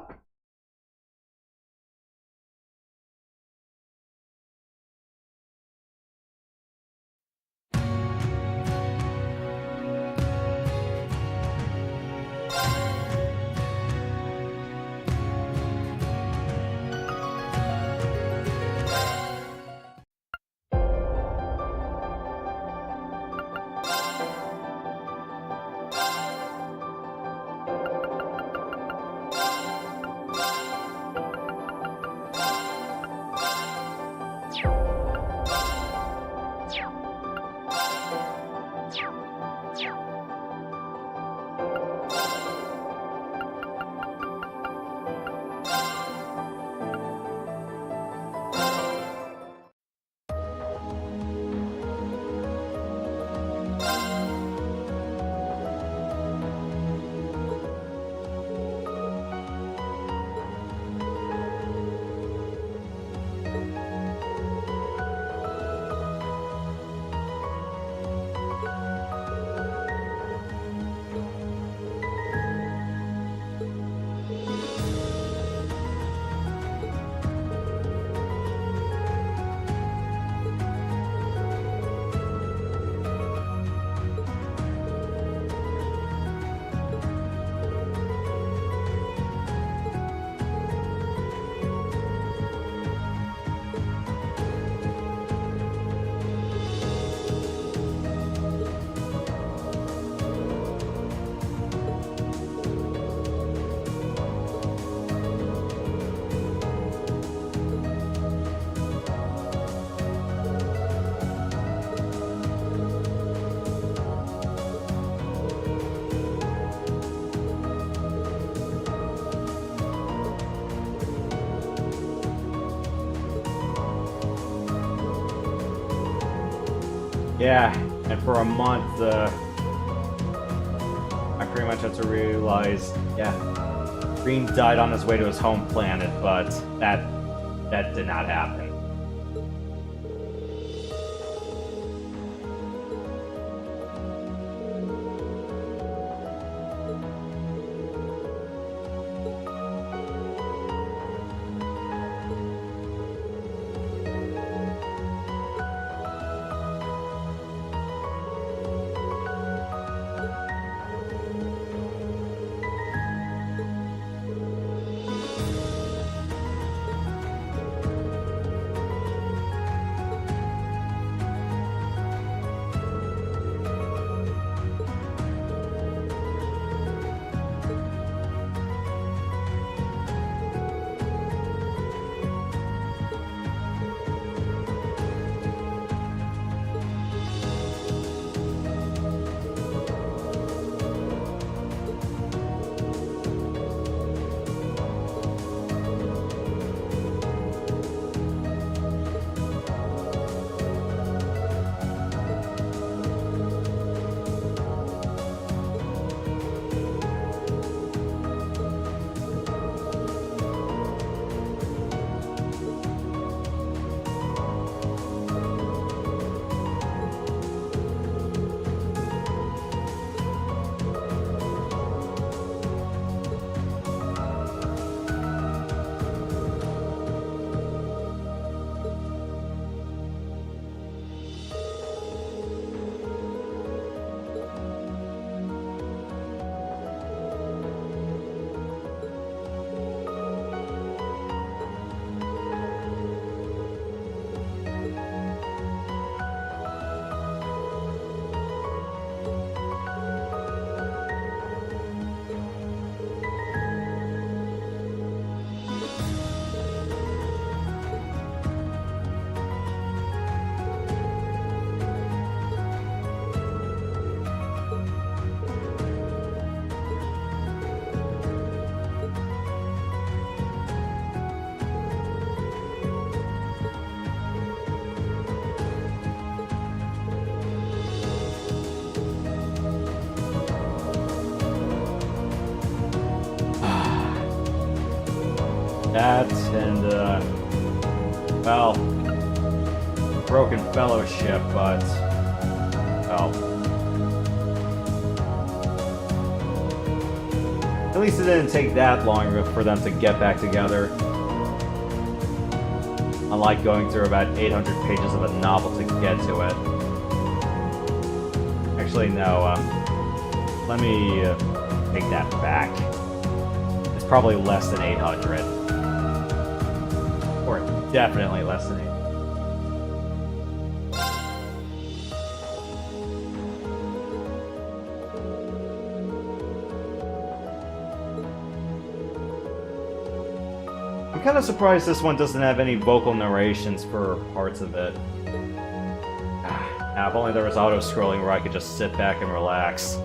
A: Yeah, and for a month, I pretty much had to realize, yeah, Green died on his way to his home planet, but that did not happen. That and, well, Broken Fellowship, but, well, At least it didn't take that long for them to get back together. Unlike going through about 800 pages of a novel to get to it. Actually, no, let me take that back. It's probably less than 800. Or definitely less than 800. I'm kind of surprised this one doesn't have any vocal narrations for parts of it. Now, if only there was auto-scrolling where I could just sit back and relax.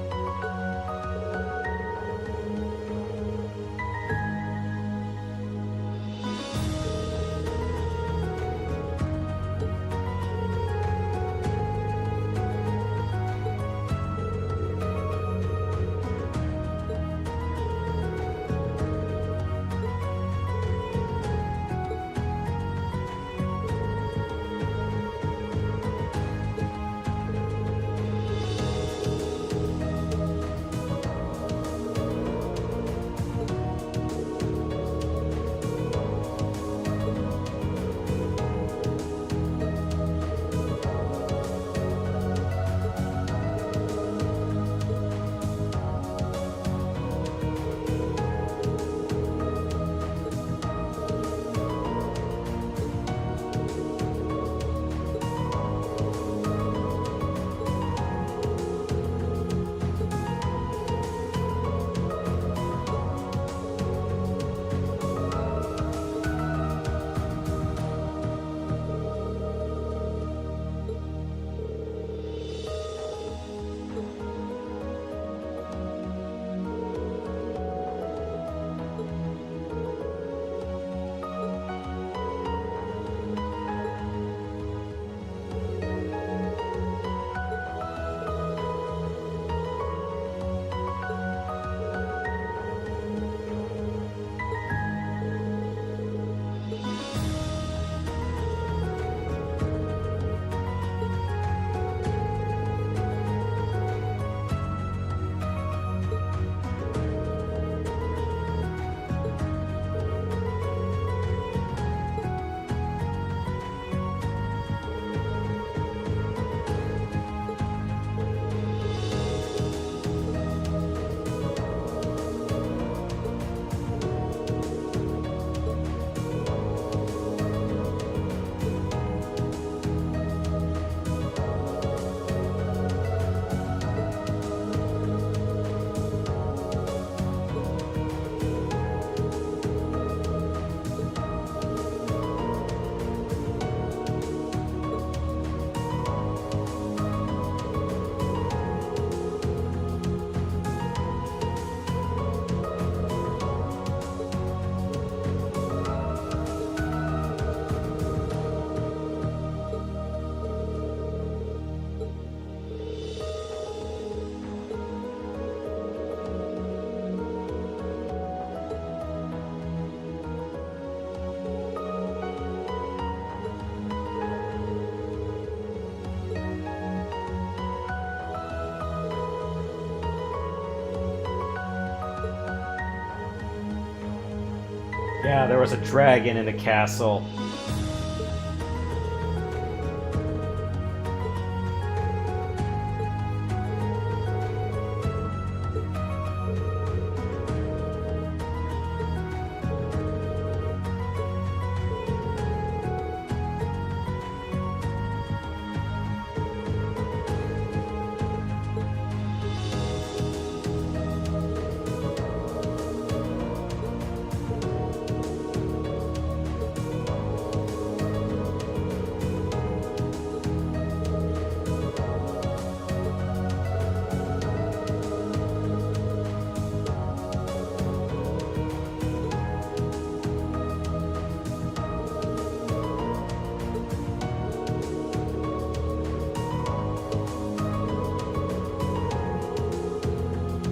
A: Yeah, there was a dragon in the castle.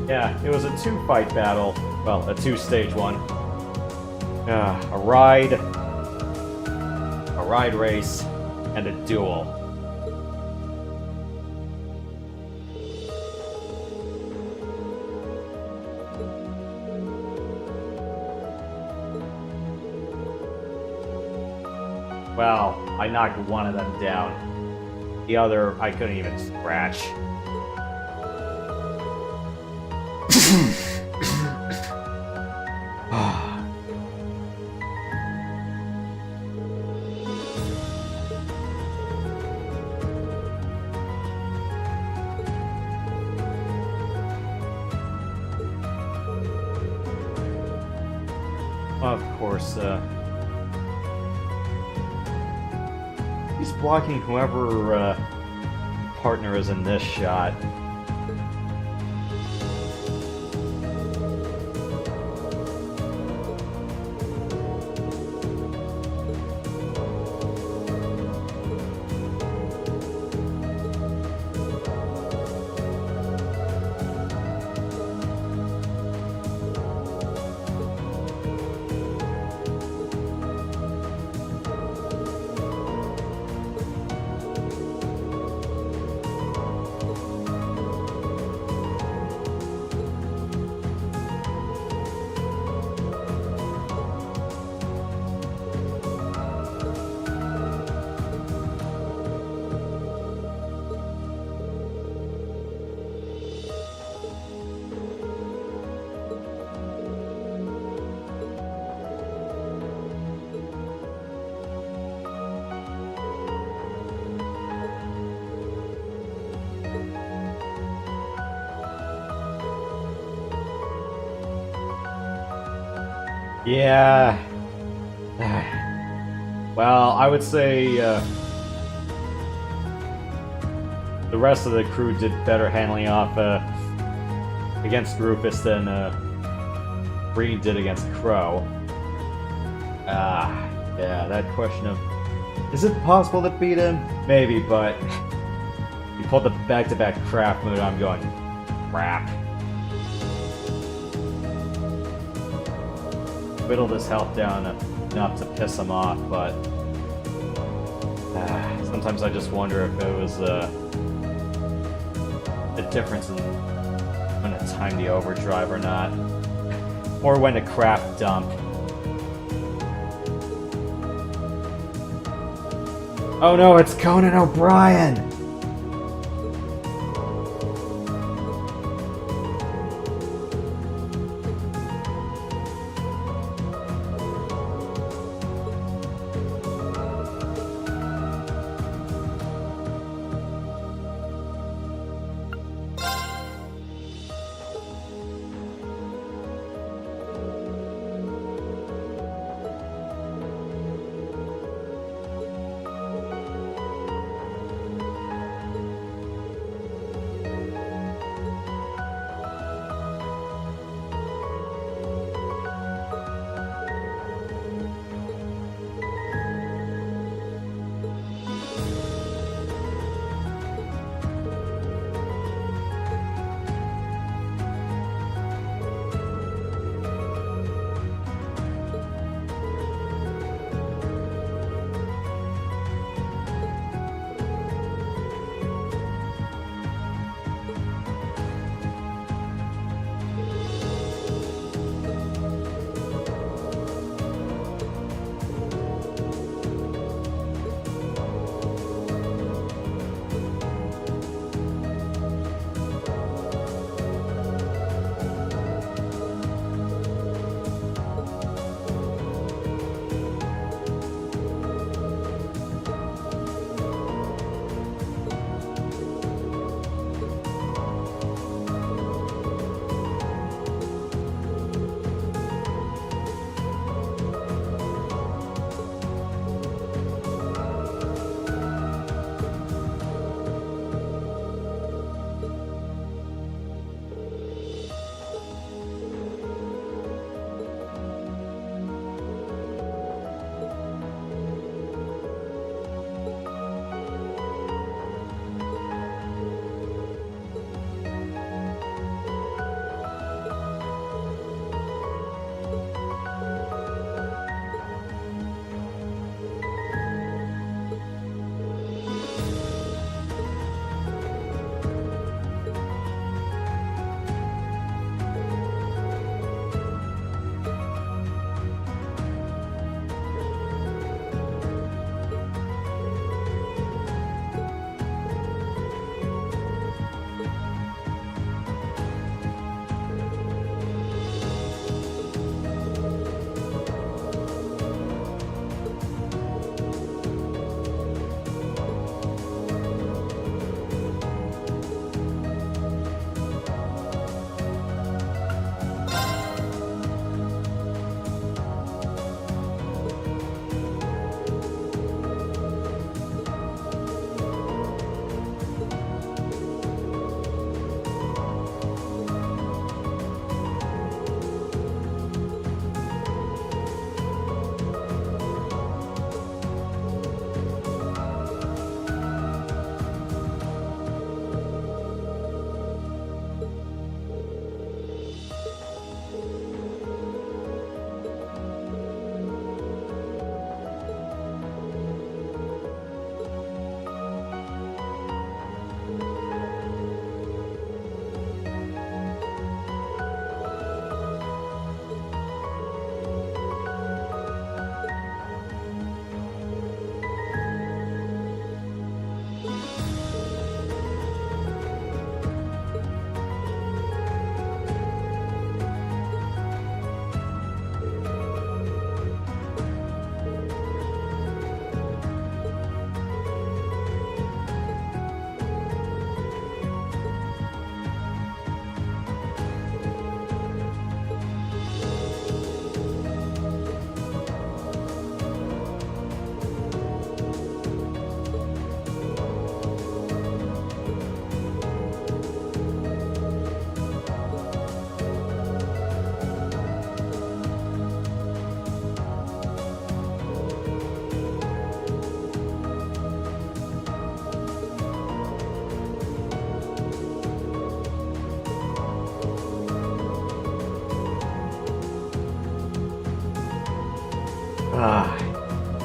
A: Yeah, it was a two-fight battle. Well, a two-stage one. A ride race, and a duel. Well, I knocked one of them down. The other, I couldn't even scratch. Of course, he's blocking whoever partner is in this shot. Yeah. Well, I would say the rest of the crew did better handling off against Rufus than Breen did against Crow. Yeah, that question of, is it possible to beat him? Maybe, but you pulled the back-to-back crap mood, I'm going, crap. Whittled his health down enough to piss him off, but sometimes I just wonder if it was a difference in when to time the overdrive or not, or when to crap dump. Oh no, it's Conan O'Brien!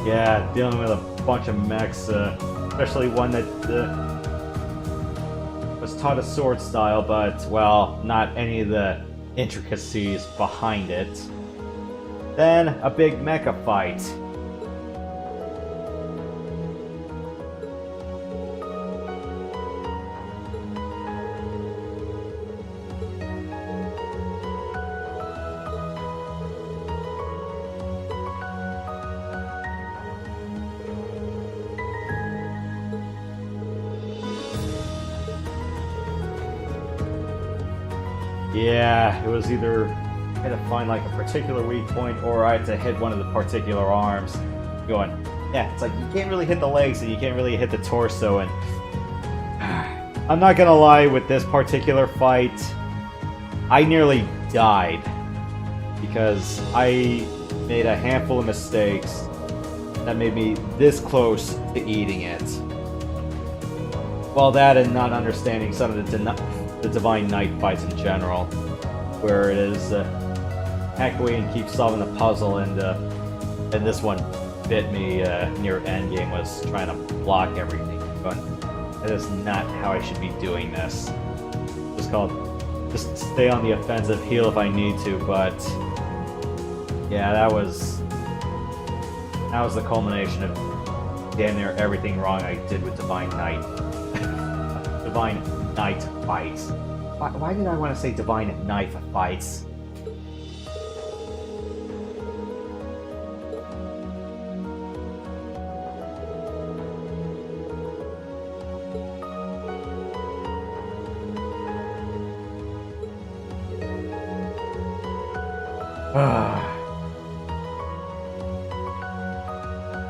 A: Yeah, dealing with a bunch of mechs, especially one that was taught a sword style, but, well, not any of the intricacies behind it. Then, a big mecha fight. Yeah, it was either I had to find like a particular weak point or I had to hit one of the particular arms. Going, yeah, it's like you can't really hit the legs and you can't really hit the torso, and I'm not gonna lie, with this particular fight, I nearly died because I made a handful of mistakes that made me this close to eating it. Well, that and not understanding some of the Divine Knight fights in general, where it is hack away and keep solving the puzzle, and this one bit me near endgame, was trying to block everything. But that is not how I should be doing this. Just stay on the offensive, heal if I need to, but yeah, that was the culmination of damn near everything wrong I did with Divine Knight. Divine Knight fights. Why did I want to say Divine Knife fights?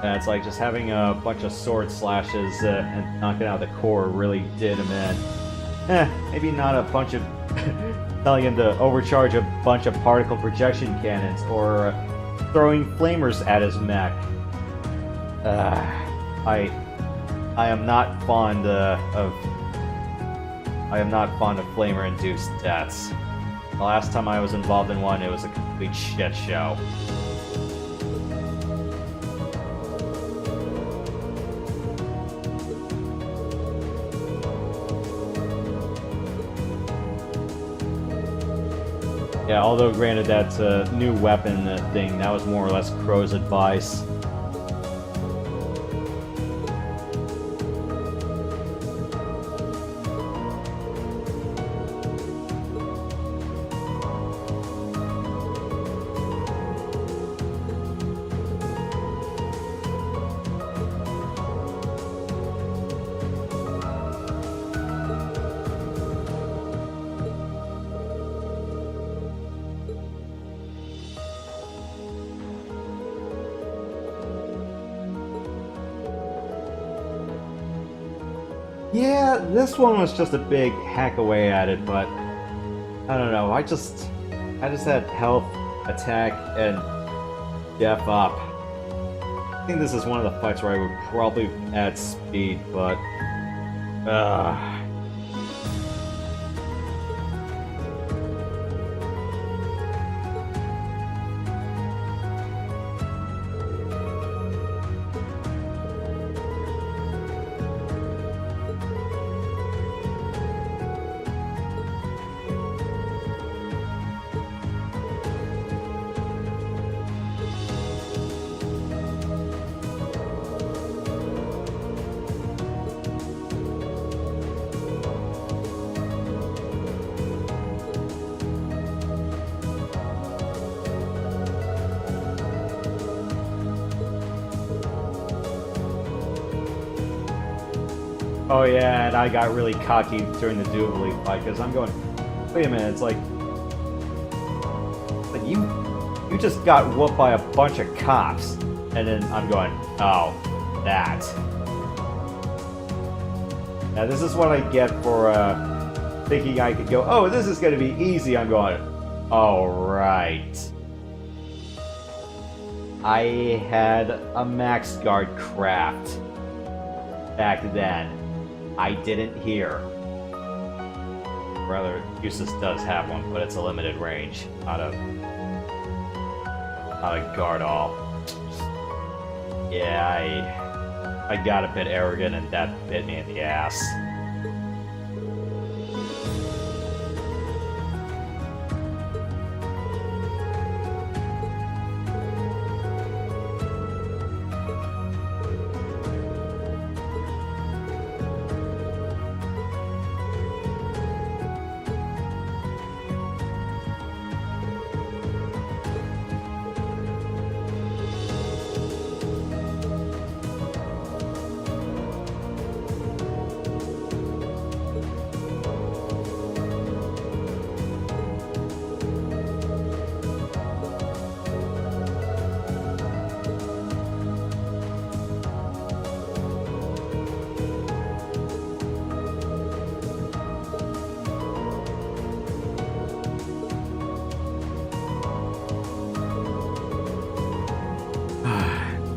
A: Yeah, it's like just having a bunch of sword slashes and knocking out the core really did him in. Maybe not a bunch of telling him to overcharge a bunch of particle projection cannons or throwing flamers at his mech. I am not fond of flamer-induced deaths. The last time I was involved in one, it was a complete shit show. Yeah, although granted that new weapon thing, that was more or less Crow's advice. Yeah, this one was just a big hack away at it, but I don't know, I just had health, attack, and def up. I think this is one of the fights where I would probably add speed, but oh yeah, and I got really cocky during the dueling fight, because I'm going, wait a minute, it's like you just got whooped by a bunch of cops, and then I'm going, oh, that. Now this is what I get for thinking I could go, oh, this is going to be easy. I'm going, all right. I had a max guard craft back then. I didn't hear. Rather, Usus does have one, but it's a limited range, not a guard all. Yeah, I got a bit arrogant and that bit me in the ass.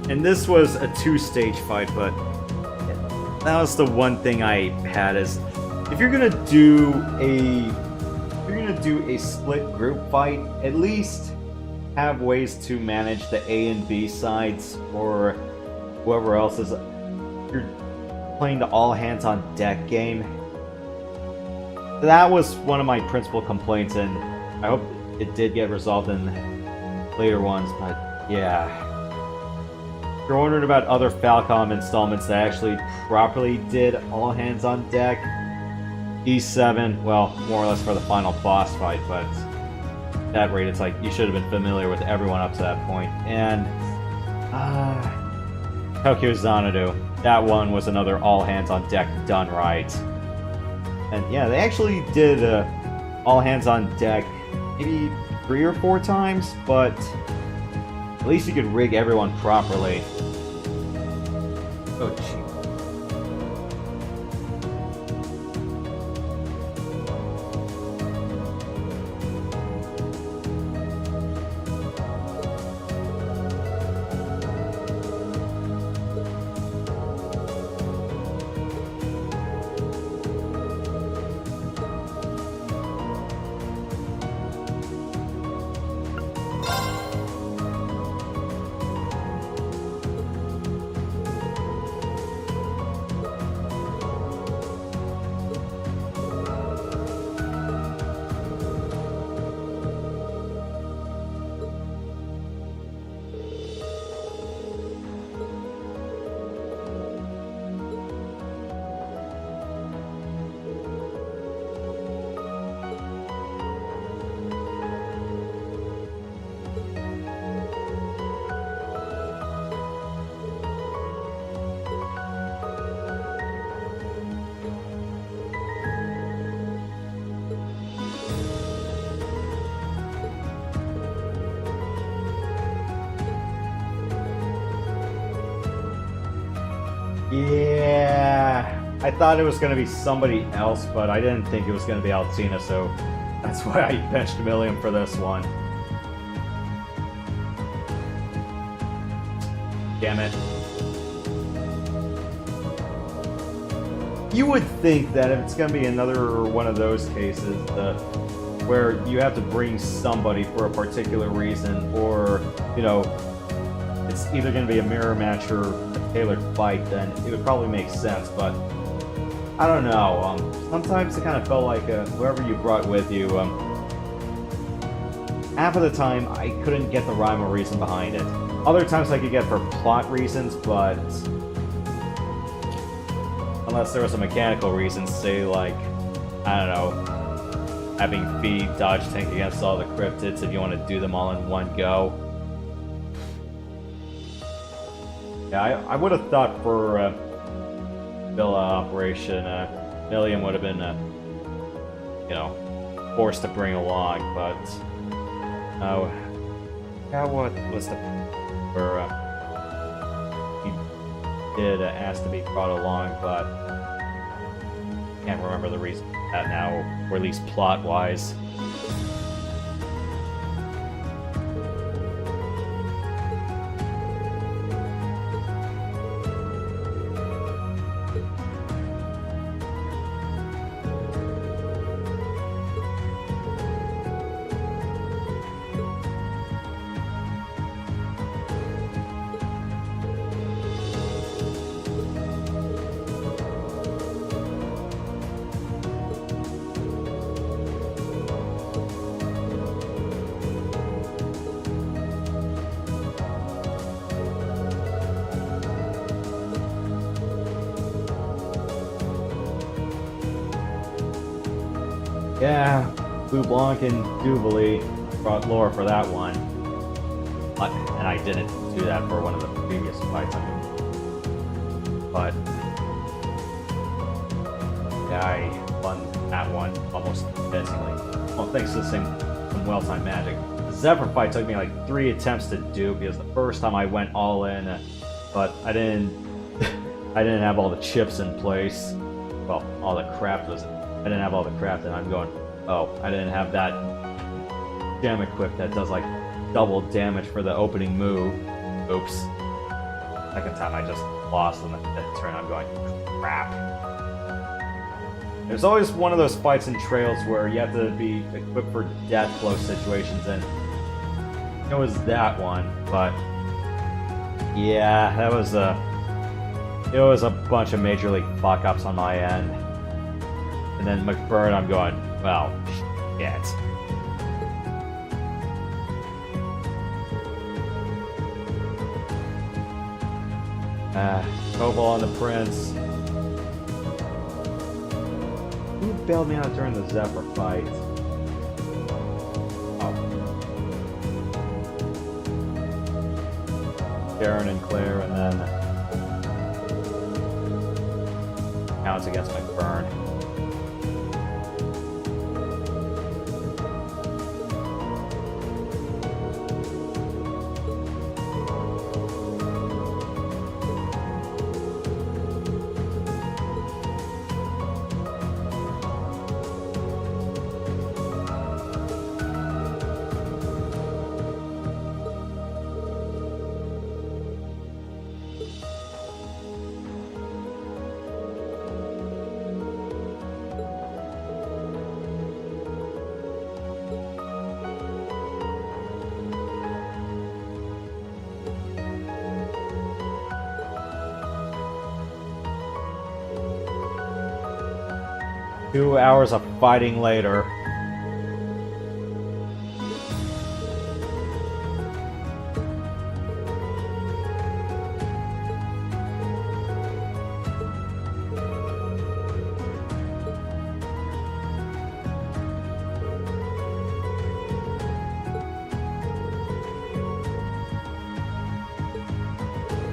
A: And this was a two-stage fight, but that was the one thing I had is if you're gonna do a split group fight, at least have ways to manage the A and B sides or whoever else is. You're playing the all hands on deck game. That was one of my principal complaints, and I hope it did get resolved in later ones, but yeah. If you're wondering about other Falcom installments that actually properly did all hands on deck, E7, well, more or less for the final boss fight, but at that rate, it's like you should have been familiar with everyone up to that point. And Tokyo Xanadu, that one was another all hands on deck done right. And yeah, they actually did all hands on deck maybe 3 or 4 times, but at least you could rig everyone properly. Oh, gee. Yeah, I thought it was going to be somebody else, but I didn't think it was going to be Alcina, so that's why I benched Milliam for this one. Damn it. You would think that if it's going to be another one of those cases where you have to bring somebody for a particular reason, or, you know, it's either going to be a mirror match or a tailored fight, then it would probably make sense, but I don't know. Sometimes it kind of felt like whoever you brought with you, half of the time I couldn't get the rhyme or reason behind it. Other times I could get for plot reasons, but unless there was a mechanical reason, say like, I don't know, having Fee dodge tank against all the cryptids if you want to do them all in one go. Yeah, I would have thought for Villa Operation, Milliam would have been, you know, forced to bring along, but yeah, what was the where he did ask to be brought along, but can't remember the reason for that now, or at least plot-wise. Yeah, Blue Blanc and Duvali brought lore for that one. And I didn't do that for one of the previous fights. But yeah, I won that one almost convincingly. Well, thanks to some well-timed magic. The Zephyr fight took me like 3 attempts to do because the first time I went all in, but I didn't have all the chips in place. Well, all the craft was. I didn't have all the craft, and I'm going. Oh, I didn't have that gem equipped that does like double damage for the opening move. Oops. Second time I just lost on the 5th turn. I'm going, crap. There's always one of those fights in Trails where you have to be equipped for death blow situations, and it was that one. But yeah, that was it was a bunch of major league fuck ups on my end. And then McBurn, I'm going, well, shit. Koval on the Prince. Who bailed me out during the Zephyr fight? Oh. Karen and Claire, and then counts against McBurn. Two hours of fighting later.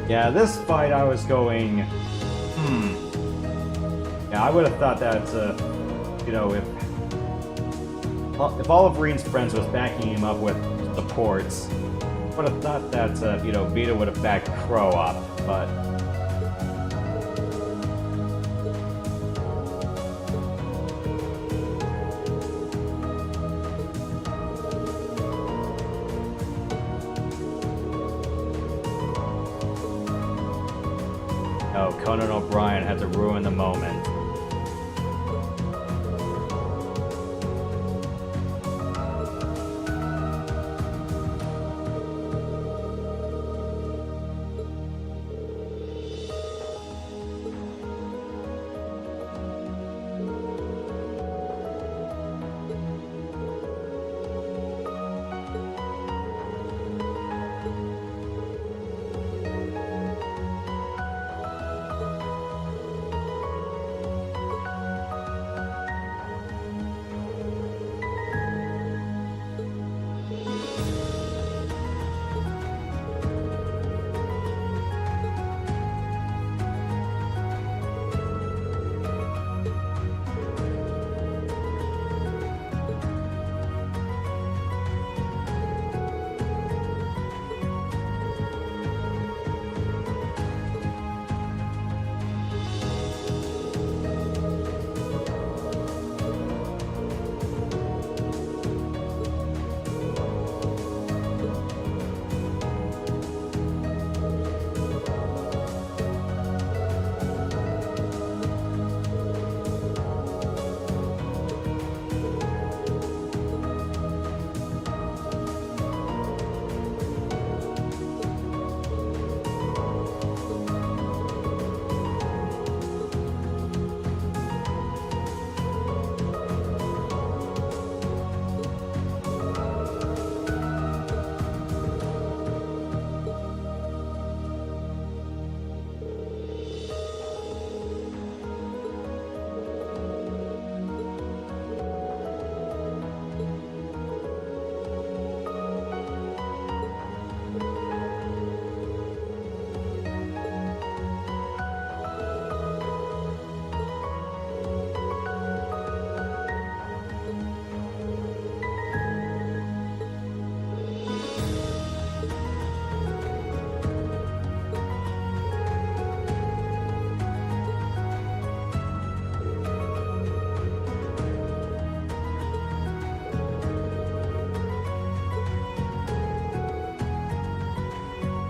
A: Yeah, this fight I was going, Yeah, I would have thought that, you know, if all of Reen's friends was backing him up with supports, I would have thought that, you know, Vita would have backed Crow up, but... No, Conan O'Brien had to ruin the moment.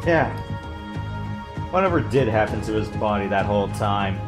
A: Yeah. Whatever did happen to his body that whole time?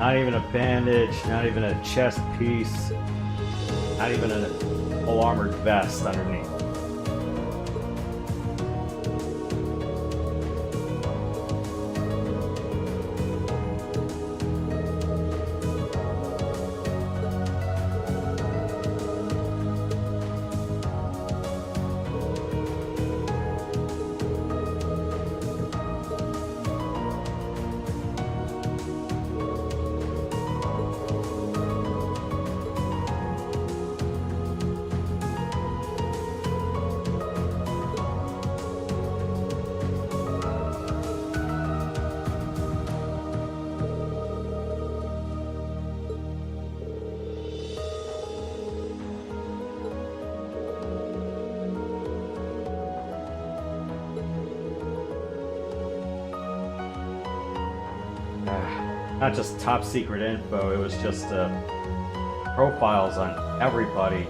A: Not even a bandage, not even a chest piece, not even a full armored vest underneath. Not just top secret info, it was just profiles on everybody.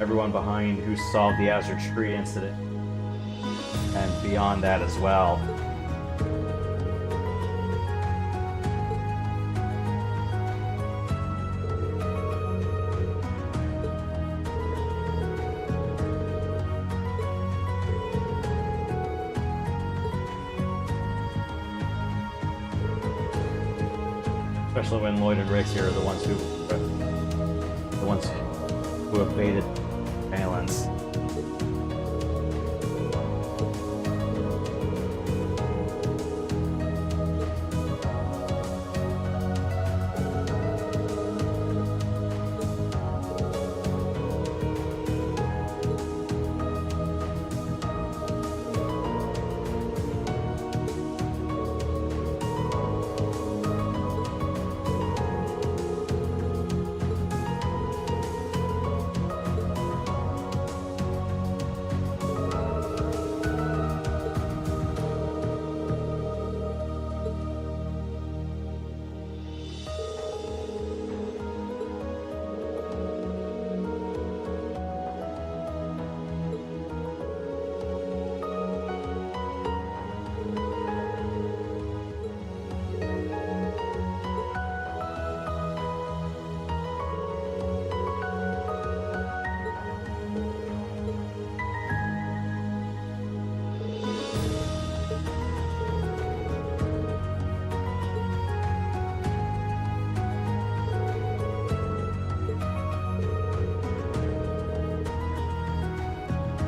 A: Everyone behind who solved the Azure Tree incident. And beyond that as well. Especially when Lloyd and Rix here are the ones who evaded surveillance.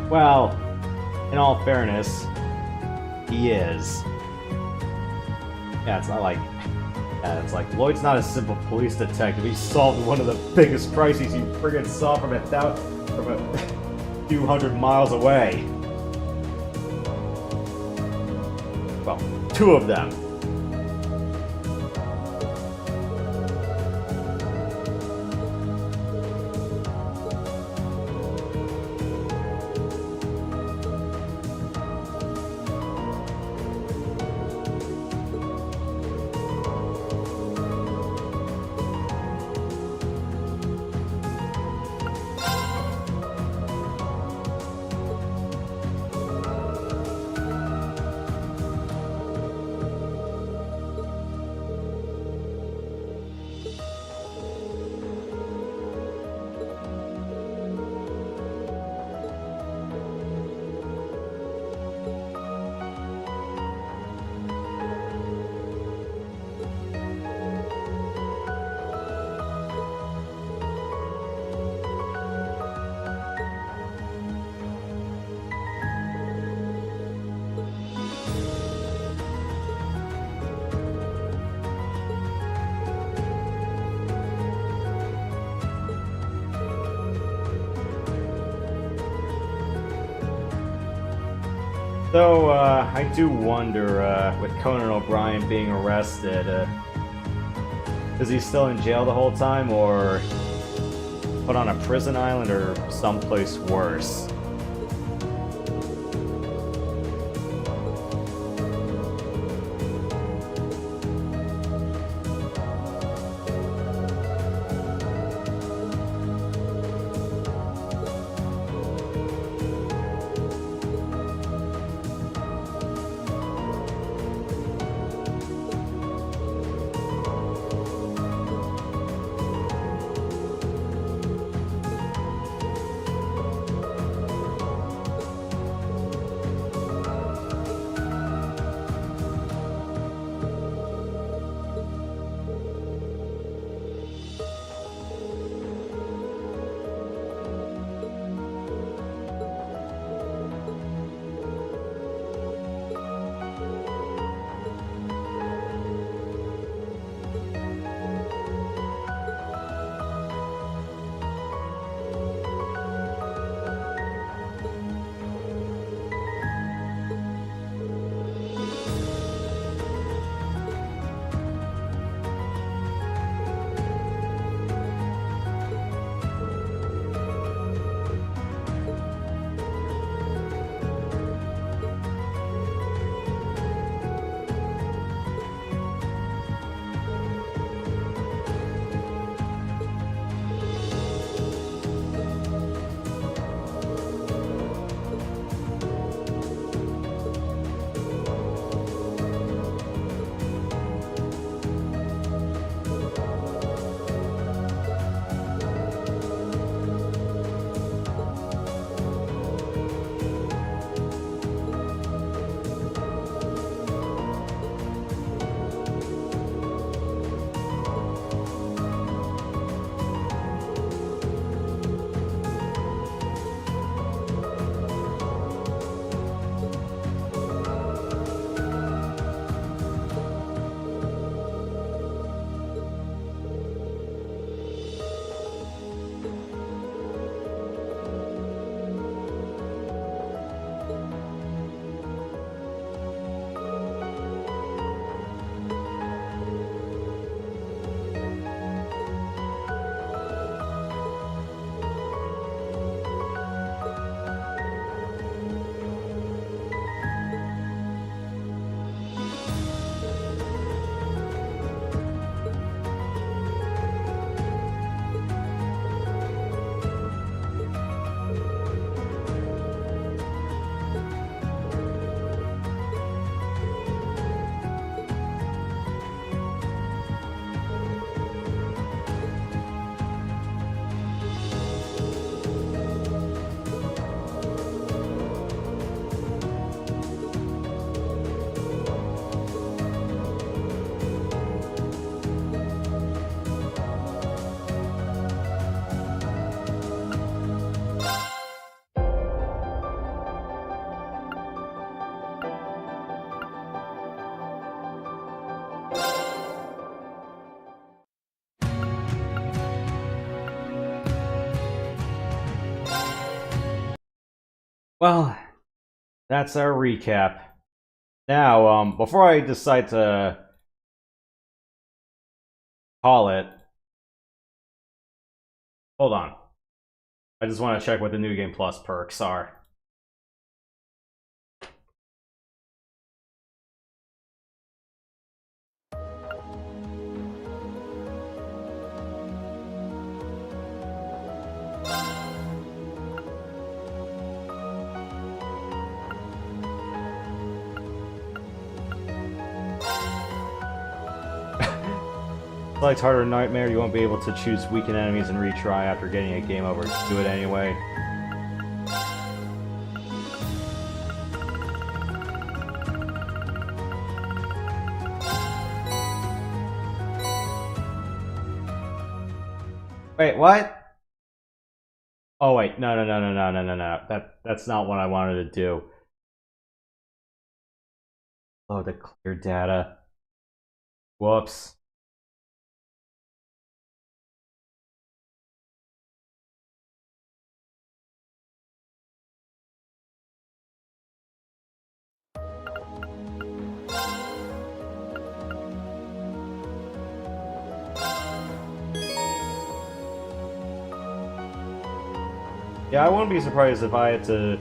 A: Well, in all fairness, he is. Yeah, it's not like... Yeah, it's like, Lloyd's not a simple police detective. He solved one of the biggest crises you friggin' saw from a few hundred miles away. Well, two of them. So, I do wonder, with Conan O'Brien being arrested, is he still in jail the whole time, or put on a prison island, or someplace worse? Well, that's our recap. Now, before I decide to call it, hold on. I just want to check what the New Game Plus perks are. Like harder nightmare, you won't be able to choose weakened enemies and retry after getting a game over. Do it anyway. Wait, what? Oh wait, no. That's not what I wanted to do. Oh, the clear data. Whoops. Yeah, I wouldn't be surprised if I had to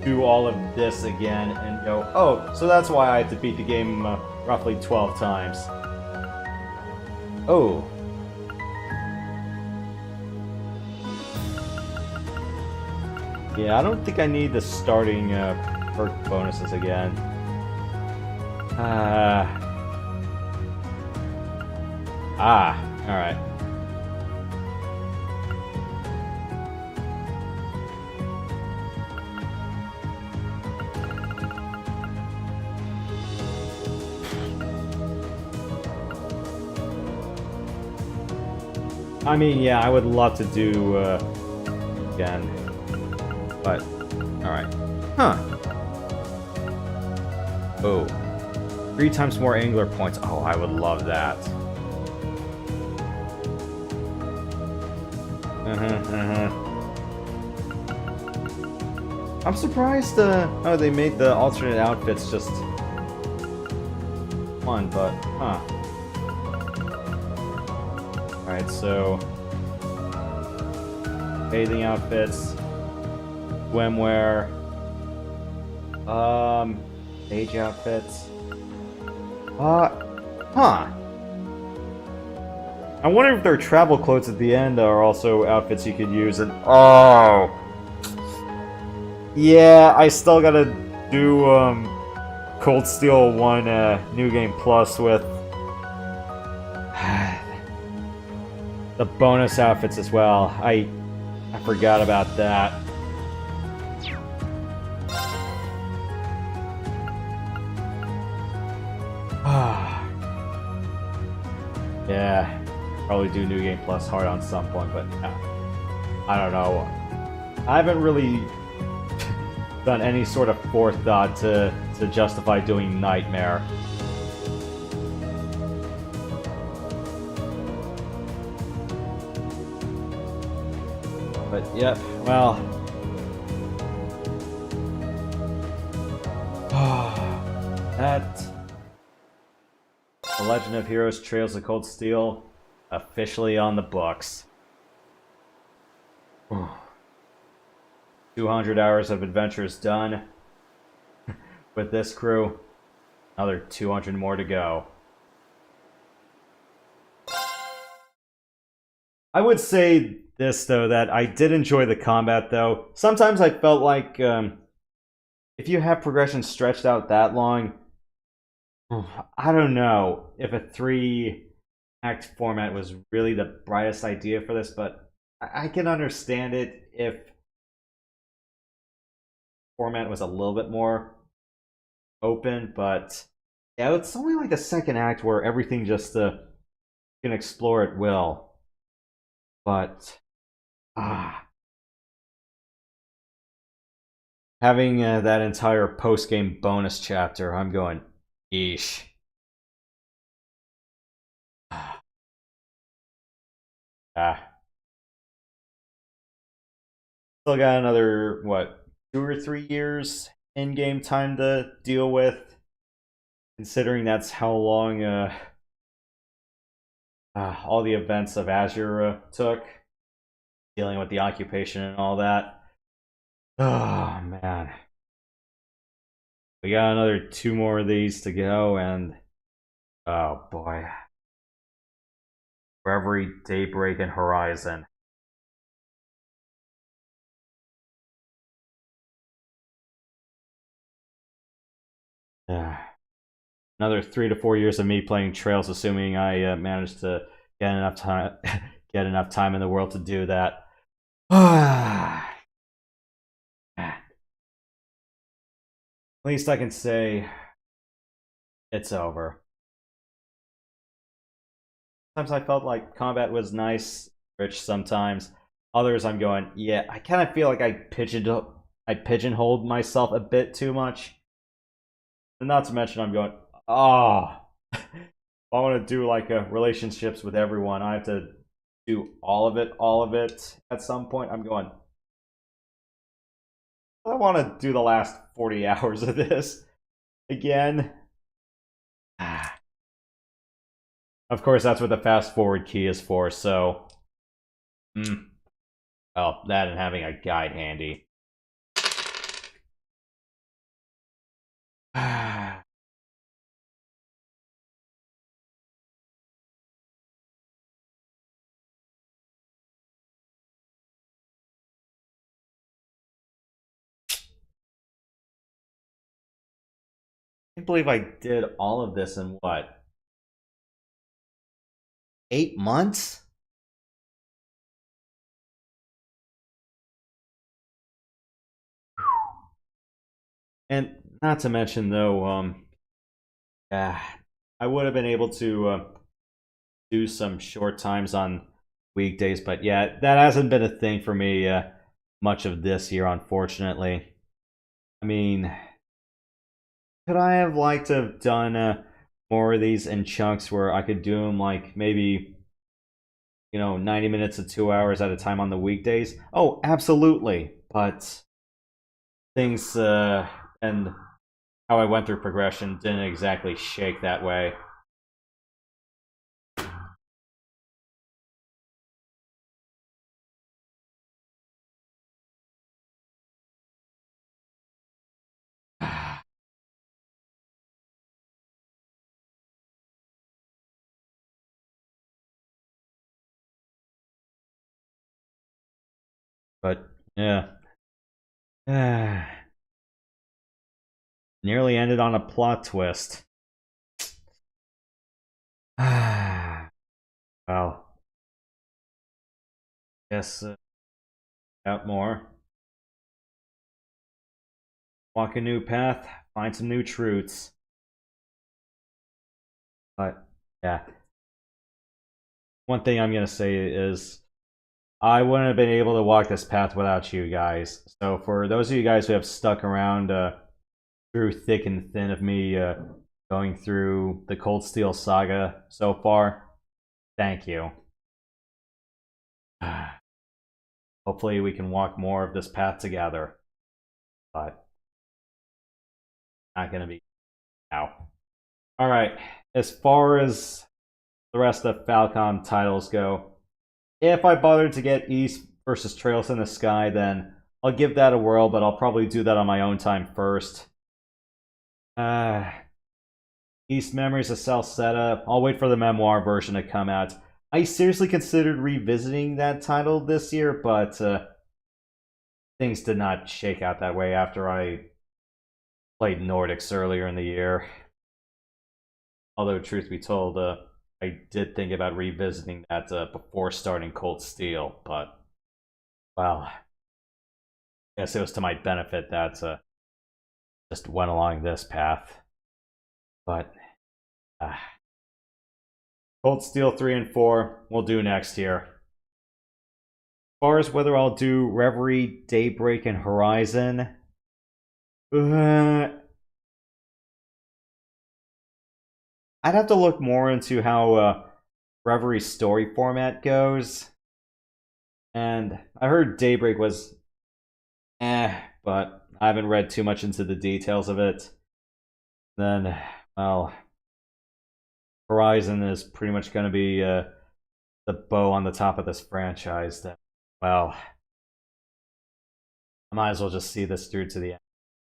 A: do all of this again and go, oh, so that's why I had to beat the game roughly 12 times. Oh. Yeah, I don't think I need the starting perk bonuses again. Alright. I mean, yeah, I would love to do again, but alright. Huh. Oh. 3 times more angler points. Oh, I would love that. I'm surprised oh, they made the alternate outfits just one, but huh. Alright, so bathing outfits, swimwear, stage outfits. Huh. I wonder if their travel clothes at the end are also outfits you could use, and oh! Yeah, I still gotta do, Cold Steel 1, New Game Plus with the bonus outfits as well. I forgot about that. Yeah, probably do New Game Plus hard on some point, but I don't know. I haven't really done any sort of forethought to justify doing Nightmare. But yep, well, that The Legend of Heroes Trails of Cold Steel officially on the books. 200 hours of adventures done with this crew. Another 200 more to go. I would say this, though, that I did enjoy the combat, though. Sometimes I felt like if you have progression stretched out that long, I don't know if a 3-act format was really the brightest idea for this, but I can understand it if format was a little bit more open, but yeah, it's only like the second act where everything just can explore at will. But having that entire post-game bonus chapter, I'm going, eesh. Still got another, what, 2 or 3 years in-game time to deal with, considering that's how long all the events of Azure took, dealing with the occupation and all that. Oh, man. We got another 2 more of these to go, and oh boy. For every daybreak and horizon. Another 3 to 4 years of me playing Trails, assuming I managed to get enough time, get enough time in the world to do that. At least I can say it's over. Sometimes I felt like combat was nice, rich sometimes. Others I'm going, yeah, I kind of feel like I pigeonholed myself a bit too much. And not to mention I'm going, I want to do like relationships with everyone. I have to do all of it at some point. I'm going, I want to do the last 40 hours of this again. Of course, that's what the fast forward key is for, so Well, that and having a guide handy. I can't believe I did all of this in what? 8 months? And not to mention, though, I would have been able to do some short times on weekdays, but yeah, that hasn't been a thing for me much of this year, unfortunately. I mean, could I have liked to have done more of these in chunks where I could do them like maybe, 90 minutes to 2 hours at a time on the weekdays? Oh, absolutely. But things and how I went through progression didn't exactly shake that way. But yeah. Nearly ended on a plot twist. Well, guess out more. Walk a new path, find some new truths. But yeah. One thing I'm gonna say is I wouldn't have been able to walk this path without you guys. So for those of you guys who have stuck around through thick and thin of me going through the Cold Steel saga so far, thank you. Hopefully we can walk more of this path together. But not gonna be now. Alright, as far as the rest of Falcom titles go, if I bothered to get East versus Trails in the Sky, then I'll give that a whirl, but I'll probably do that on my own time first. East Memories of Salsetta, I'll wait for the memoir version to come out. I seriously considered revisiting that title this year, but things did not shake out that way after I played Nordics earlier in the year. Although, truth be told, I did think about revisiting that before starting Cold Steel, but, well, I guess it was to my benefit that just went along this path. But, Cold Steel 3 and 4 we'll do next year. As far as whether I'll do Reverie, Daybreak, and Horizon, I'd have to look more into how Reverie's story format goes. And I heard Daybreak was but I haven't read too much into the details of it. Then, well, Horizon is pretty much going to be the bow on the top of this franchise. That, well, I might as well just see this through to the end.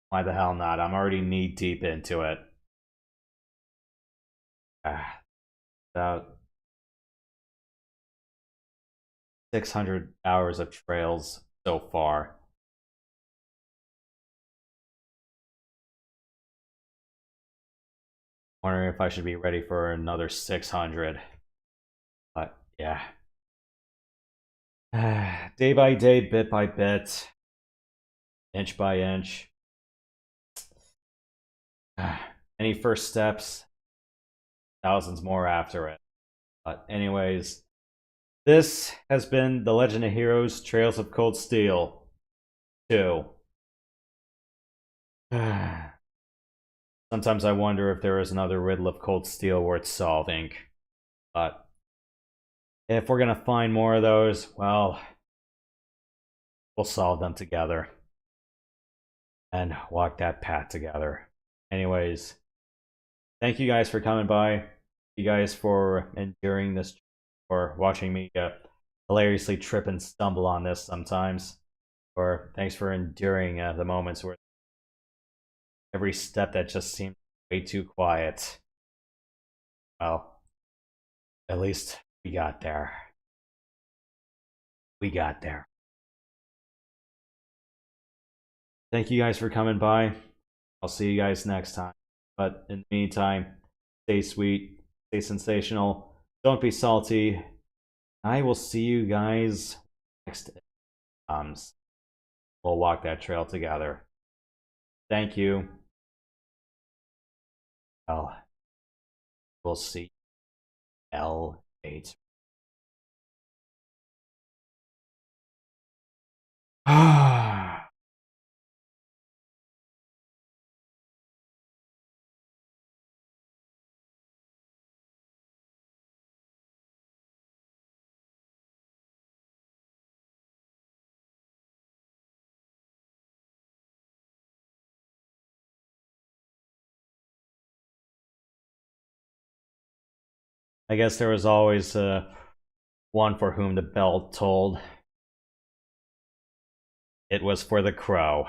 A: Why the hell not? I'm already knee deep into it. About 600 hours of trails so far. Wondering if I should be ready for another 600. But yeah. Day by day, bit by bit, inch by inch. Any first steps? Thousands more after it. But anyways, this has been The Legend of Heroes Trails of Cold Steel 2. Sometimes I wonder if there is another riddle of Cold Steel worth solving. But if we're gonna find more of those, well, we'll solve them together. And walk that path together. Anyways, thank you guys for coming by. You guys for enduring this, for watching me hilariously trip and stumble on this sometimes. Or thanks for enduring the moments where every step that just seemed way too quiet. Well, at least we got there. We got there. Thank you guys for coming by. I'll see you guys next time. But in the meantime, stay sweet, stay sensational, don't be salty. I will see you guys next time. We'll walk that trail together. Thank you. Well, we'll see L8. I guess there was always one for whom the bell tolled. It was for the crow.